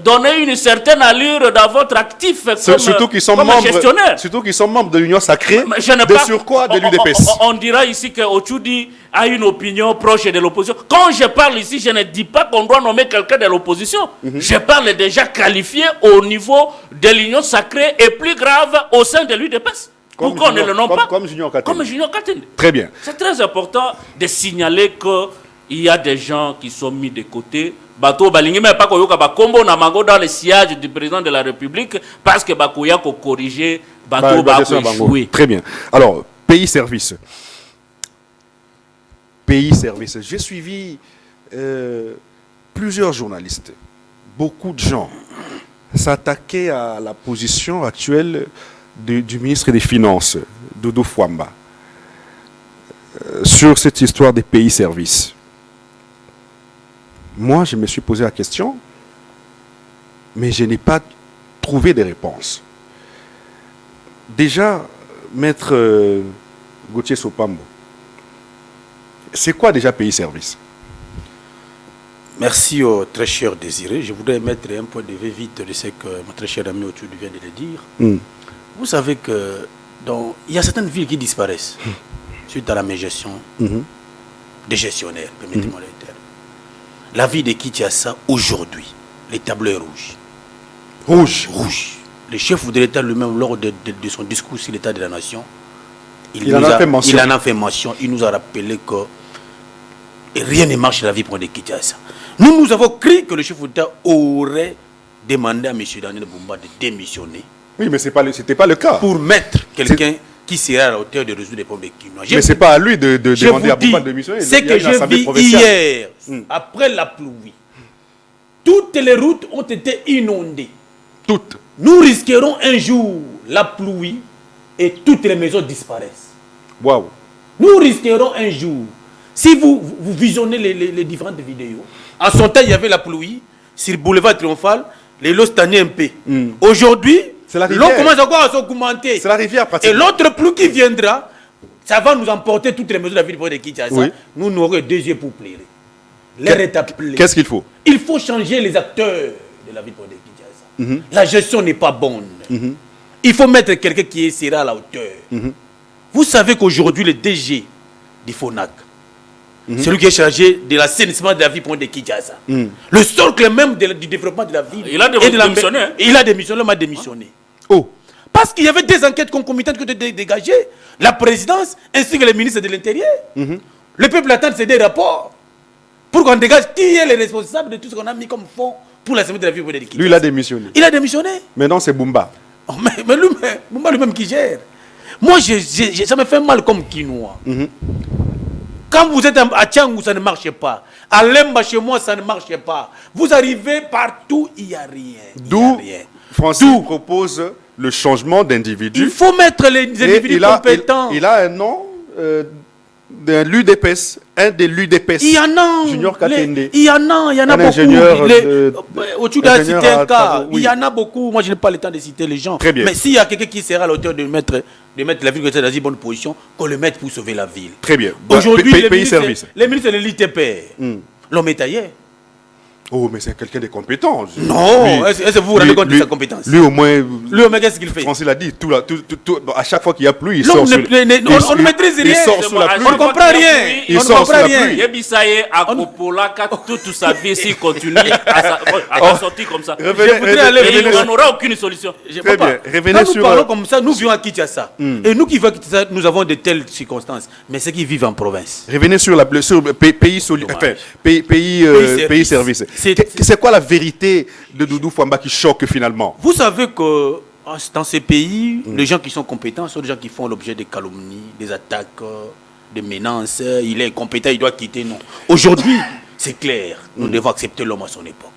donner une certaine allure dans votre actif surtout qu'ils sont gestionnaire. Surtout qu'ils sont membres de l'Union sacrée, de surcroît de l'UDPS. On dira ici que Ochoudi a une opinion proche de l'opposition. Quand je parle ici, je ne dis pas qu'on doit nommer quelqu'un de l'opposition. Je parle déjà qualifié au niveau de l'Union sacrée et plus grave au sein de l'UDPS. Pourquoi on ne le nomme pas comme Junior Katende. Comme Junior Katende. Très bien. C'est très important de signaler qu'il y a des gens qui sont mis de côté. Bato balingi mais pas koyoka ba kombo na mango dans le siège du président de la République parce que bakoya ko corriger bato ba échouer. Très bien. Alors, pays service. Pays service. J'ai suivi plusieurs journalistes, beaucoup de gens s'attaquaient à la position actuelle du ministre des Finances, Doudou Fwamba, sur cette histoire des pays services. Moi, je me suis posé la question, mais je n'ai pas trouvé de réponse. Déjà, Maître Gauthier Sopambo, C'est quoi déjà Pays Service? Merci au très cher Désiré. Je voudrais mettre un point de vue vite de ce que mon très cher ami Otu vient de le dire. Vous savez que il y a certaines villes qui disparaissent suite à la mégestion des gestionnaires, permettez-moi le terme. La ville de Kinshasa aujourd'hui, les tableaux sont rouges. Rouge. Le chef de l'État lui-même, lors de son discours sur l'état de la nation, il en a fait mention. Il nous a rappelé que rien ne marche dans la vie pour les Kinshasa. Nous avons cru que le chef d'État aurait demandé à M. Daniel Bumba de démissionner. Oui, mais ce n'était pas le cas. Pour mettre quelqu'un qui serait à la hauteur de résoudre les problèmes kinois. Mais ce n'est pas à lui de demander à Bumba de démissionner. C'est que j'ai vu hier, après la pluie, toutes les routes ont été inondées. Toutes. Nous risquerons un jour la pluie et toutes les maisons disparaissent. Waouh. Nous risquerons un jour, si vous visionnez les différentes vidéos, en son temps il y avait la pluie, sur le boulevard Triomphal, les lots stagnaient un peu. Aujourd'hui, l'eau commence encore à s'augmenter. C'est la rivière pratiquement. Et l'autre pluie qui viendra, ça va nous emporter toutes les maisons de la ville de Kinshasa. Oui. Nous n'aurons 2 yeux pour pleurer. L'air est appelé. Qu'est-ce qu'il faut? Il faut changer les acteurs de la ville de Kinshasa. La gestion n'est pas bonne. Il faut mettre quelqu'un qui sera à la hauteur. Vous savez qu'aujourd'hui, le DG du FONAC, celui qui est chargé de l'assainissement de la ville de Kinshasa, le socle même du développement de la ville, il a démissionné. Il a démissionné, il m'a démissionné. Oh. Parce qu'il y avait des enquêtes concomitantes qui ont été dégagées. La présidence ainsi que le ministre de l'Intérieur. Le peuple attend ces rapports pour qu'on dégage qui est le responsable de tout ce qu'on a mis comme fonds pour l'assainissement de la ville de Kinshasa. Lui, il a démissionné. Il a démissionné. Maintenant, c'est Bumba. Oh, mais Bumba lui-même qui gère. Moi, ça me fait mal comme Kinois. Quand vous êtes à Tchangou, ça ne marche pas. À Lemba, chez moi, ça ne marche pas. Vous arrivez partout, il n'y a rien. D'où Francis propose le changement d'individu. Il faut mettre les individus compétents. Il a un nom d'un l'UDPS, un des l'UDPS. Il y en a. Junior Katende. Il y en a beaucoup. Ingénieur au-dessus de citer un cas. Il y en a beaucoup. Moi, je n'ai pas le temps de citer les gens. Très bien. Mais s'il y a quelqu'un qui sera à l'auteur de mettre la ville dans une bonne position, qu'on le mette pour sauver la ville. Très bien. Aujourd'hui, les ministres de l'ITP l'ont taillé. Oh, mais c'est quelqu'un de compétent. Non, est-ce que vous vous rendez compte de sa compétence? Lui, au moins, qu'est-ce qu'il fait? Francis l'a dit, à chaque fois qu'il y a pluie, il sort sur on ne maîtrise rien. On ne comprend rien. Il sort sur la pluie. Yebisaye a Coppola, toute sa vie, s'il continue à sortir comme ça. On n'aura aucune solution. Très bien. Revenez sur... Quand nous parlons comme ça, nous vivons à Kinshasa. Et nous qui vivons à Kinshasa, nous avons de telles circonstances. Mais ceux qui vivent en province. Revenez sur pays service. C'est quoi la vérité de Doudou Fwamba qui choque finalement? Vous savez que dans ces pays, les gens qui sont compétents sont des gens qui font l'objet de calomnies, des attaques, des menaces. Il est compétent, il doit quitter. Non. Aujourd'hui, c'est clair. Nous devons accepter l'homme à son époque.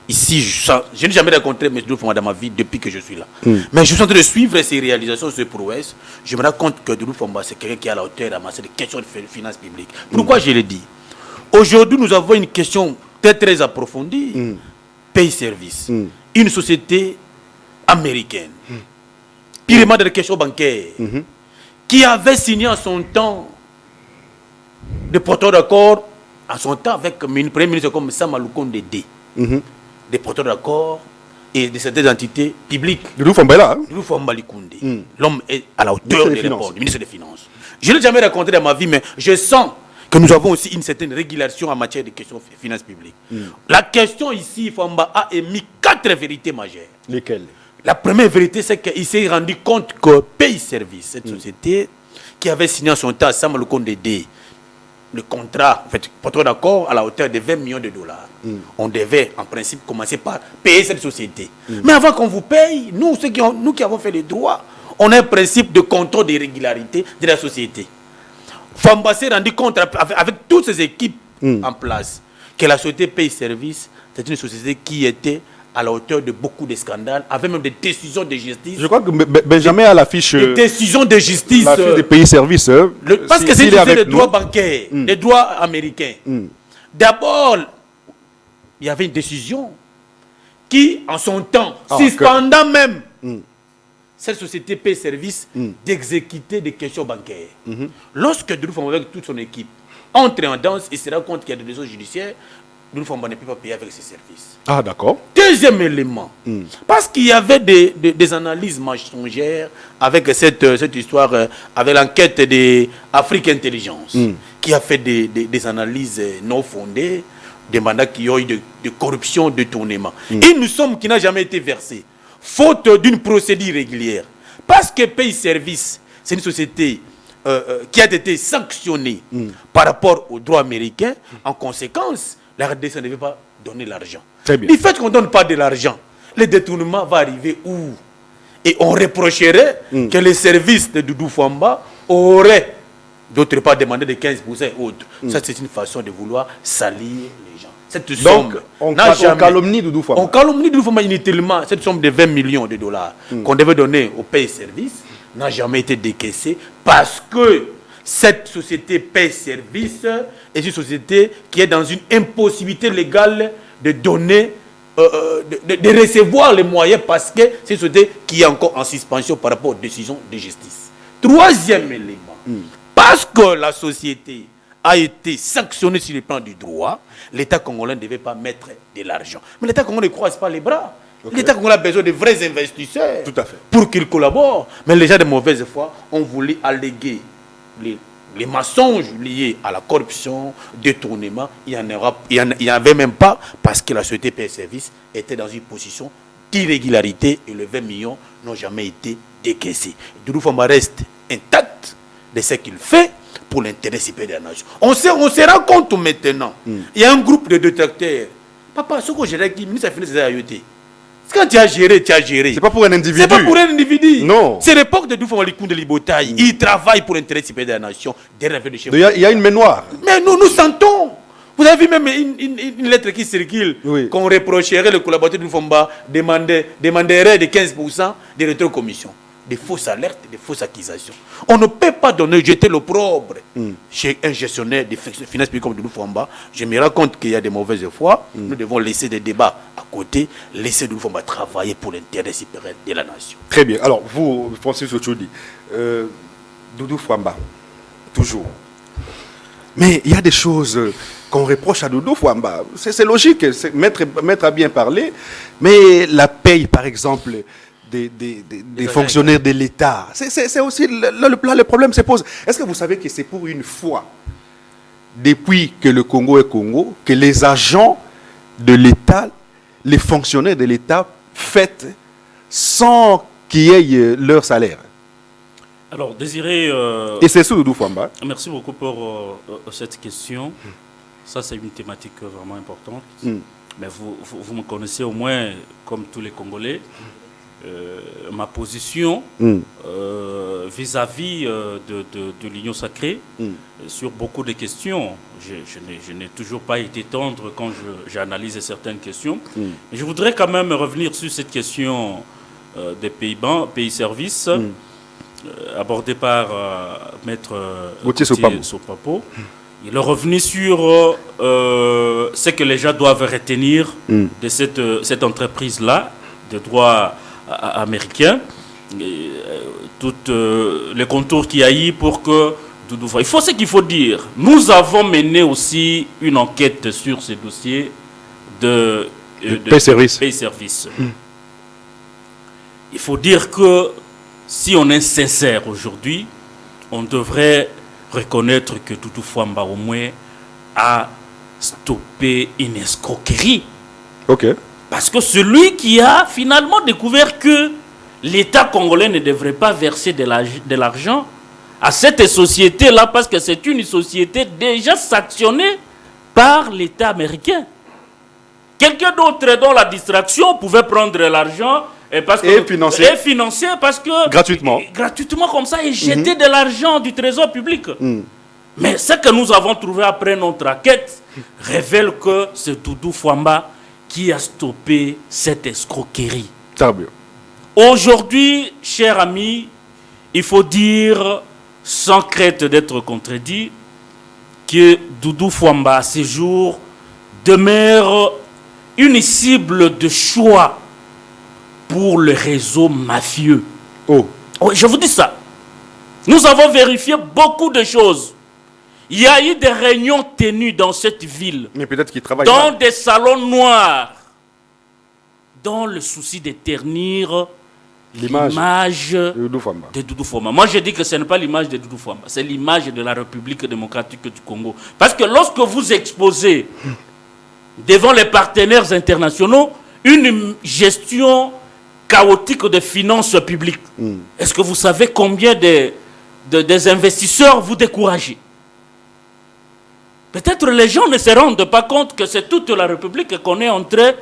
Ici, je n'ai jamais rencontré M. Doudou Fwamba dans ma vie depuis que je suis là. Mais je suis en train de suivre ses réalisations, ses prouesses. Je me rends compte que Doudou Fwamba, c'est quelqu'un qui est à la hauteur d'amasser des questions de finances publiques. Pourquoi je le dis? Aujourd'hui, nous avons une question très approfondie. Pays Service. Une société américaine. Purement de la question bancaire. Qui avait signé en son temps des protocoles d'accord en son temps avec le premier ministre comme Sama Lukonde D. Des protocoles d'accord et de certaines entités publiques. Doudou Fwamba est là. Doudou Fwamba Likonde. L'homme est à la hauteur des réponses. Ministre des Finances. Je ne l'ai jamais raconté dans ma vie, mais je sens que nous avons aussi une certaine régulation en matière de questions de finances publiques. La question ici, Fwamba a émis 4 vérités majeures. Lesquelles? La première vérité, c'est qu'il s'est rendu compte que Pays Service, cette société qui avait signé en son temps à Sama Lukonde D, le contrat, en fait, protocole d'accord à la hauteur de 20 millions de dollars. On devait, en principe, commencer par payer cette société. Mais avant qu'on vous paye, nous qui avons fait les droits, on a un principe de contrôle des régularités de la société. Fwamba s'est rendu compte avec toutes ces équipes en place que la société Pays Service, c'est une société qui était à la hauteur de beaucoup de scandales, avec même des décisions de justice. Je crois que Benjamin a l'affiche. Des décisions de justice. L'affiche des Pays Service. Parce que c'est des droits bancaires, des droits américains. D'abord, il y avait une décision qui, en son temps, suspendant même cette société Pays Service d'exécuter des questions bancaires. Lorsque Doudou Fwamba avec toute son équipe entre en danse et se rend compte qu'il y a des raisons judiciaires, Doudou Fwamba ne peut pas payer avec ses services. Ah, d'accord. Deuxième élément, parce qu'il y avait des analyses mensongères avec cette histoire, avec l'enquête des Afrique Intelligence, qui a fait des analyses non fondées, des mandats qui ont eu de corruption, de détournement. Et nous sommes qui n'a jamais été versé, faute d'une procédure régulière. Parce que Pays Service, c'est une société qui a été sanctionnée par rapport aux droits américains. En conséquence, la RDC ne devait pas donner l'argent. Du fait qu'on ne donne pas de l'argent, le détournement va arriver où? Et on reprocherait que les services de Doudou Fwamba auraient, d'autre part, demandé de 15% et autres. Ça, c'est une façon de vouloir salir les gens. Cette somme, on calomnie Doudou Fwamba. On calomnie Doudou Fwamba inutilement. Cette somme de 20 millions de dollars qu'on devait donner au Pays Service n'a jamais été décaissée parce que cette société Pays Service est une société qui est dans une impossibilité légale de donner, de recevoir les moyens parce que c'est une société qui est encore en suspension par rapport aux décisions de justice. Troisième élément, parce que la société a été sanctionnée sur le plan du droit, l'État congolais ne devait pas mettre de l'argent. Mais l'État congolais ne croise pas les bras. L'État congolais a besoin de vrais investisseurs pour qu'ils collaborent. Mais les gens de mauvaise foi ont voulu alléguer les mensonges liés à la corruption, détournement. Il n'y en avait même pas parce que la société PS Service était dans une position d'irrégularité et les 20 millions n'ont jamais été décaissés. Doudou Fwamba reste intact de ce qu'il fait pour l'intérêt supérieur de la nation. On se rend compte maintenant. Il y a un groupe de détracteurs. Papa, ce que j'ai dit, ministre des Finances a été. Quand tu as géré, tu as géré. C'est pas pour un individu. C'est pas pour un individu. Non. C'est l'époque de Doudou Fwamba de Libotaï. Il travaille pour l'intérêt supérieur de la nation. Il y a une main noire. Mais nous sentons. Vous avez vu même une lettre qui circule qu'on reprocherait le collaborateur de Doudou Fwamba demanderait de 15% de rétrocommission. Des fausses alertes, des fausses accusations. On ne peut pas jeter l'opprobre chez un gestionnaire des finances publiques comme Doudou Fwamba. Je me rends compte qu'il y a des mauvaises foi. Nous devons laisser des débats à côté, laisser Doudou Fwamba travailler pour l'intérêt supérieur de la nation. Très bien. Alors, vous, Francis Ochoudi, Doudou Fwamba, toujours. Mais il y a des choses qu'on reproche à Doudou Fwamba. C'est logique, maître a bien parlé. Mais la paye, par exemple, des fonctionnaires de l'État. C'est aussi le problème se pose. Est-ce que vous savez que c'est pour une fois, depuis que le Congo est Congo, que les agents de l'État, les fonctionnaires de l'État fêtent sans qu'il y ait leur salaire? Alors, Désiré... Et c'est sous Doudou Fwamba. Merci beaucoup pour cette question. Ça, c'est une thématique vraiment importante. Mais vous me connaissez au moins comme tous les Congolais. Ma position vis-à-vis de l'Union sacrée sur beaucoup de questions. Je n'ai toujours pas été tendre quand j'analyse certaines questions. Mais je voudrais quand même revenir sur cette question des pays services abordée par Maître Gauthier Sopapo. Il est revenu sur ce que les gens doivent retenir de cette entreprise-là, de droit américain, tous les contours qu'il y a eu pour que Doudou Fwamba. Il faut ce qu'il faut dire. Nous avons mené aussi une enquête sur ces dossiers de Pays Service. Il faut dire que si on est sincère aujourd'hui, on devrait reconnaître que Doudou Fwamba au moins a stoppé une escroquerie. Ok. Parce que celui qui a finalement découvert que l'État congolais ne devrait pas verser de l'argent à cette société-là, parce que c'est une société déjà sanctionnée par l'État américain. Quelqu'un d'autre dans la distraction pouvait prendre l'argent et financer parce que gratuitement comme ça et jeter de l'argent du trésor public. Mais ce que nous avons trouvé après notre enquête révèle que c'est Doudou Fwamba qui a stoppé cette escroquerie. Aujourd'hui, chers amis, il faut dire, sans crainte d'être contredit, que Doudou Fwamba, à ce jour, demeure une cible de choix pour le réseau mafieux. Oui, je vous dis ça. Nous avons vérifié beaucoup de choses. Il y a eu des réunions tenues dans cette ville, Mais peut-être qu'il travaille dans mal. des salons noirs, dans le souci de ternir l'image de Doudou Fwamba. de Doudou Fwamba. Moi, je dis que ce n'est pas l'image de Doudou Fwamba, c'est l'image de la République démocratique du Congo. Parce que lorsque vous exposez devant les partenaires internationaux une gestion chaotique des finances publiques, est-ce que vous savez combien des investisseurs vous découragez? Peut-être les gens ne se rendent pas compte que c'est toute la République qu'on est en train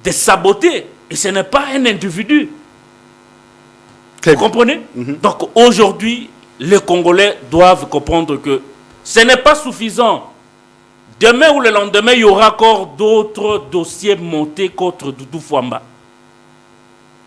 de saboter. Et ce n'est pas un individu. Vous comprenez? Donc aujourd'hui, les Congolais doivent comprendre que ce n'est pas suffisant. Demain ou le lendemain, il y aura encore d'autres dossiers montés contre Doudou Fwamba.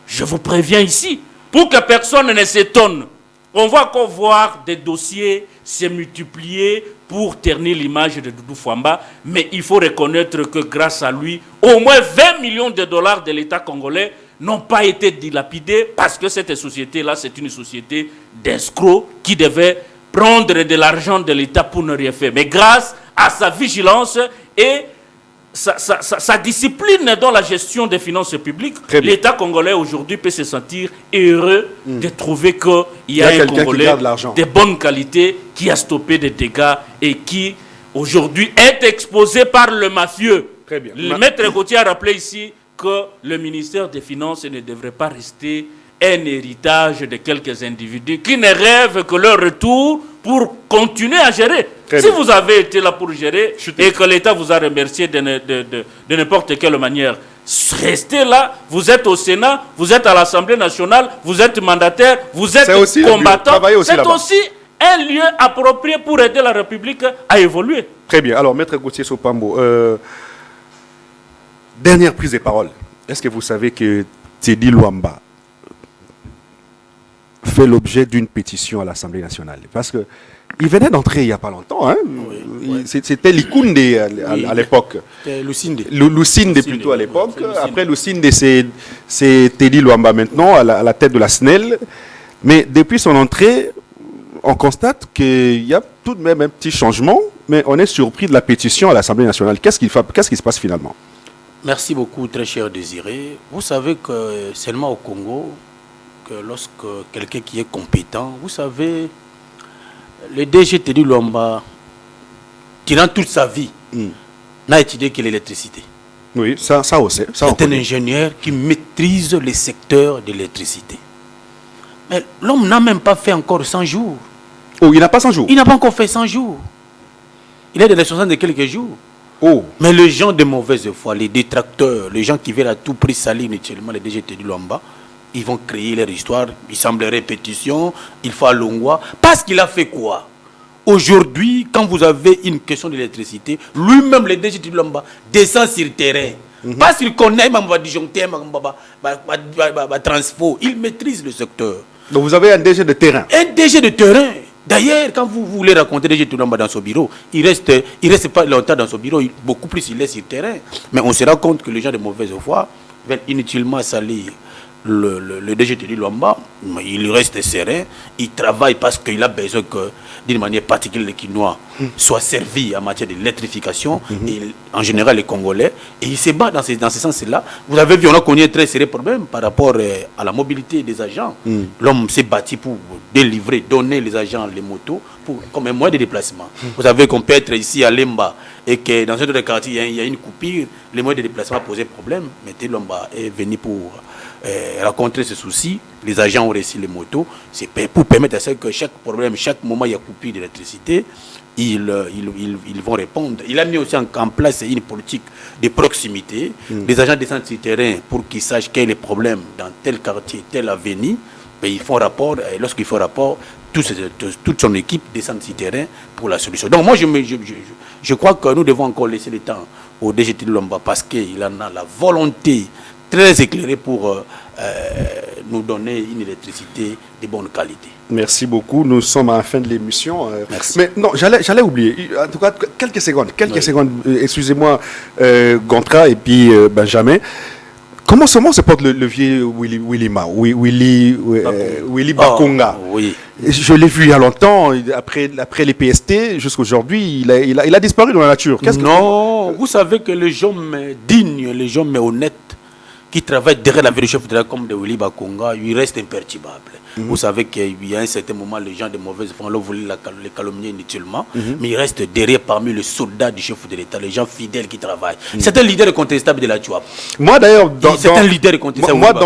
Je vous préviens ici, pour que personne ne s'étonne. On va encore voir des dossiers se multiplier pour ternir l'image de Doudou Fwamba, mais il faut reconnaître que grâce à lui, au moins 20 millions de dollars de l'État congolais n'ont pas été dilapidés parce que cette société-là, c'est une société d'escrocs qui devait prendre de l'argent de l'État pour ne rien faire. Mais grâce à sa vigilance et sa discipline dans la gestion des finances publiques, l'État congolais aujourd'hui peut se sentir heureux de trouver qu'il y a un Congolais de bonne qualité qui a stoppé des dégâts et qui aujourd'hui est exposé par le mafieux. Très bien. Le maître Gauthier a rappelé ici que le ministère des Finances ne devrait pas rester un héritage de quelques individus qui ne rêvent que leur retour pour continuer à gérer. Si vous avez été là pour gérer et que l'État vous a remercié de n'importe quelle manière, restez là, vous êtes au Sénat, vous êtes à l'Assemblée nationale, vous êtes mandataire, vous êtes combattant. C'est aussi un lieu approprié pour aider la République à évoluer. Très bien. Alors, Maître Gauthier Sopambo, dernière prise de parole. Est-ce que vous savez que Teddy Luamba fait l'objet d'une pétition à l'Assemblée nationale? Parce que il venait d'entrer il n'y a pas longtemps. Hein? Oui. C'était Likunde à l'époque. Lucinde plutôt à l'époque. Après Lucinde, c'est Teddy Luamba maintenant à la tête de la SNEL. Mais depuis son entrée, on constate qu'il y a tout de même un petit changement, mais on est surpris de la pétition à l'Assemblée nationale. Qu'est-ce qui se passe finalement? Merci beaucoup, très cher Désiré. Vous savez que seulement au Congo, que lorsque quelqu'un qui est compétent, vous savez, le DG Teddy Luamba, durant toute sa vie, n'a étudié que l'électricité. Oui, ça aussi. C'est un ingénieur qui maîtrise le secteur de l'électricité. Mais l'homme n'a même pas fait encore 100 jours. Oh, il n'a pas 100 jours? Il n'a pas encore fait 100 jours. Il est de la 60 de quelques jours. Oh. Mais les gens de mauvaise foi, les détracteurs, les gens qui veulent à tout prix salir inutilement le DG Teddy Luamba, ils vont créer leur histoire, il semblerait répétition, il faut Longwa. Parce qu'il a fait quoi? Aujourd'hui, quand vous avez une question d'électricité, lui-même, le DG Teddy Luamba, descend sur le terrain. Parce qu'il connaît, transfo, il maîtrise le secteur. Donc vous avez un DG de terrain? Un DG de terrain. D'ailleurs, quand vous voulez raconter DG Teddy Luamba dans son bureau, il reste pas longtemps dans son bureau, beaucoup plus il est sur le terrain. Mais on se rend compte que les gens de mauvaise foi veulent inutilement salir le DG Teddy Luamba. Il reste serein, il travaille parce qu'il a besoin que, d'une manière particulière, les Quinois soient servis en matière d'électrification, et en général les Congolais, et il se bat dans ce sens-là. Vous avez vu, on a connu un très sérieux problème par rapport à la mobilité des agents. L'homme s'est battu pour délivrer, donner les agents les motos comme un moyen de déplacement. Vous savez qu'on peut être ici à Lemba et que dans un autre quartier, il y a une coupure, les moyens de déplacement posaient problème, mais Teddy Luamba est venu pour rencontrer ce souci. Les agents ont reçu les motos, c'est pour permettre à ce que chaque problème, chaque moment il y a coupure d'électricité, ils vont répondre. Il a mis aussi en place une politique de proximité. Les agents descendent sur le terrain pour qu'ils sachent quel est le problème dans tel quartier, telle avenue. Et ils font rapport, et lorsqu'ils font rapport, toute son équipe descend sur le terrain pour la solution. Donc moi je crois que nous devons encore laisser le temps au DG Teddy Luamba parce qu'il en a la volonté très éclairée pour nous donner une électricité de bonne qualité. Merci beaucoup. Nous sommes à la fin de l'émission. Merci. Mais non, j'allais oublier. En tout cas, quelques secondes. Excusez-moi, Gontra et puis Benjamin. Comment se porte le vieux Willy Bakonga? Oui. Je l'ai vu il y a longtemps, après les PST, jusqu'à aujourd'hui, il a disparu dans la nature. Non, vous savez que les gens dignes, les gens honnêtes, qui travaillent derrière la vérité chef de la comme de Willy Bakonga, ils restent imperturbables. Vous savez qu'il y a un certain moment, les gens de mauvaise foi voulaient les calomnier inutilement, mais ils restent derrière parmi les soldats du chef de l'État, les gens fidèles qui travaillent. C'est un leader incontestable de la Tuap. Moi d'ailleurs, dans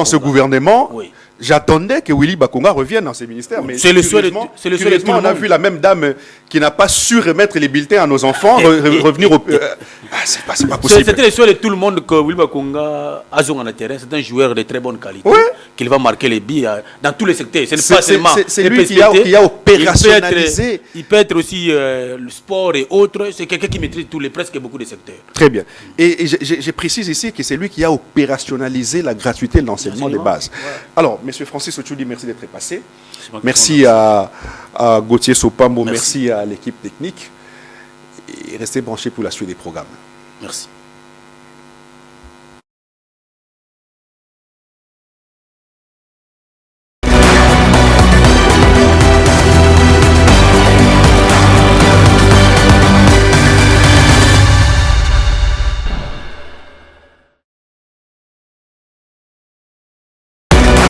ce gouvernement, oui, j'attendais que Willy Bakonga revienne dans ses ministères. Mais c'est le souhait de tout. On a vu la même dame qui n'a pas su remettre les bulletins à nos enfants, revenir au... c'est pas possible. C'était le souhait de tout le monde que Willy Bakonga a sur le terrain. C'est un joueur de très bonne qualité. Oui. Qu'il va marquer les billes dans tous les secteurs. C'est lui qui a opérationnalisé. Il peut être aussi le sport et autres. C'est quelqu'un qui maîtrise presque beaucoup de secteurs. Très bien. Et je précise ici que c'est lui qui a opérationnalisé la gratuité de l'enseignement des bases. Ouais. Alors, M. Francis Ochoudi, merci d'être passé. Merci à Gauthier Sopambo, merci à l'équipe technique. Et restez branchés pour la suite des programmes. Merci.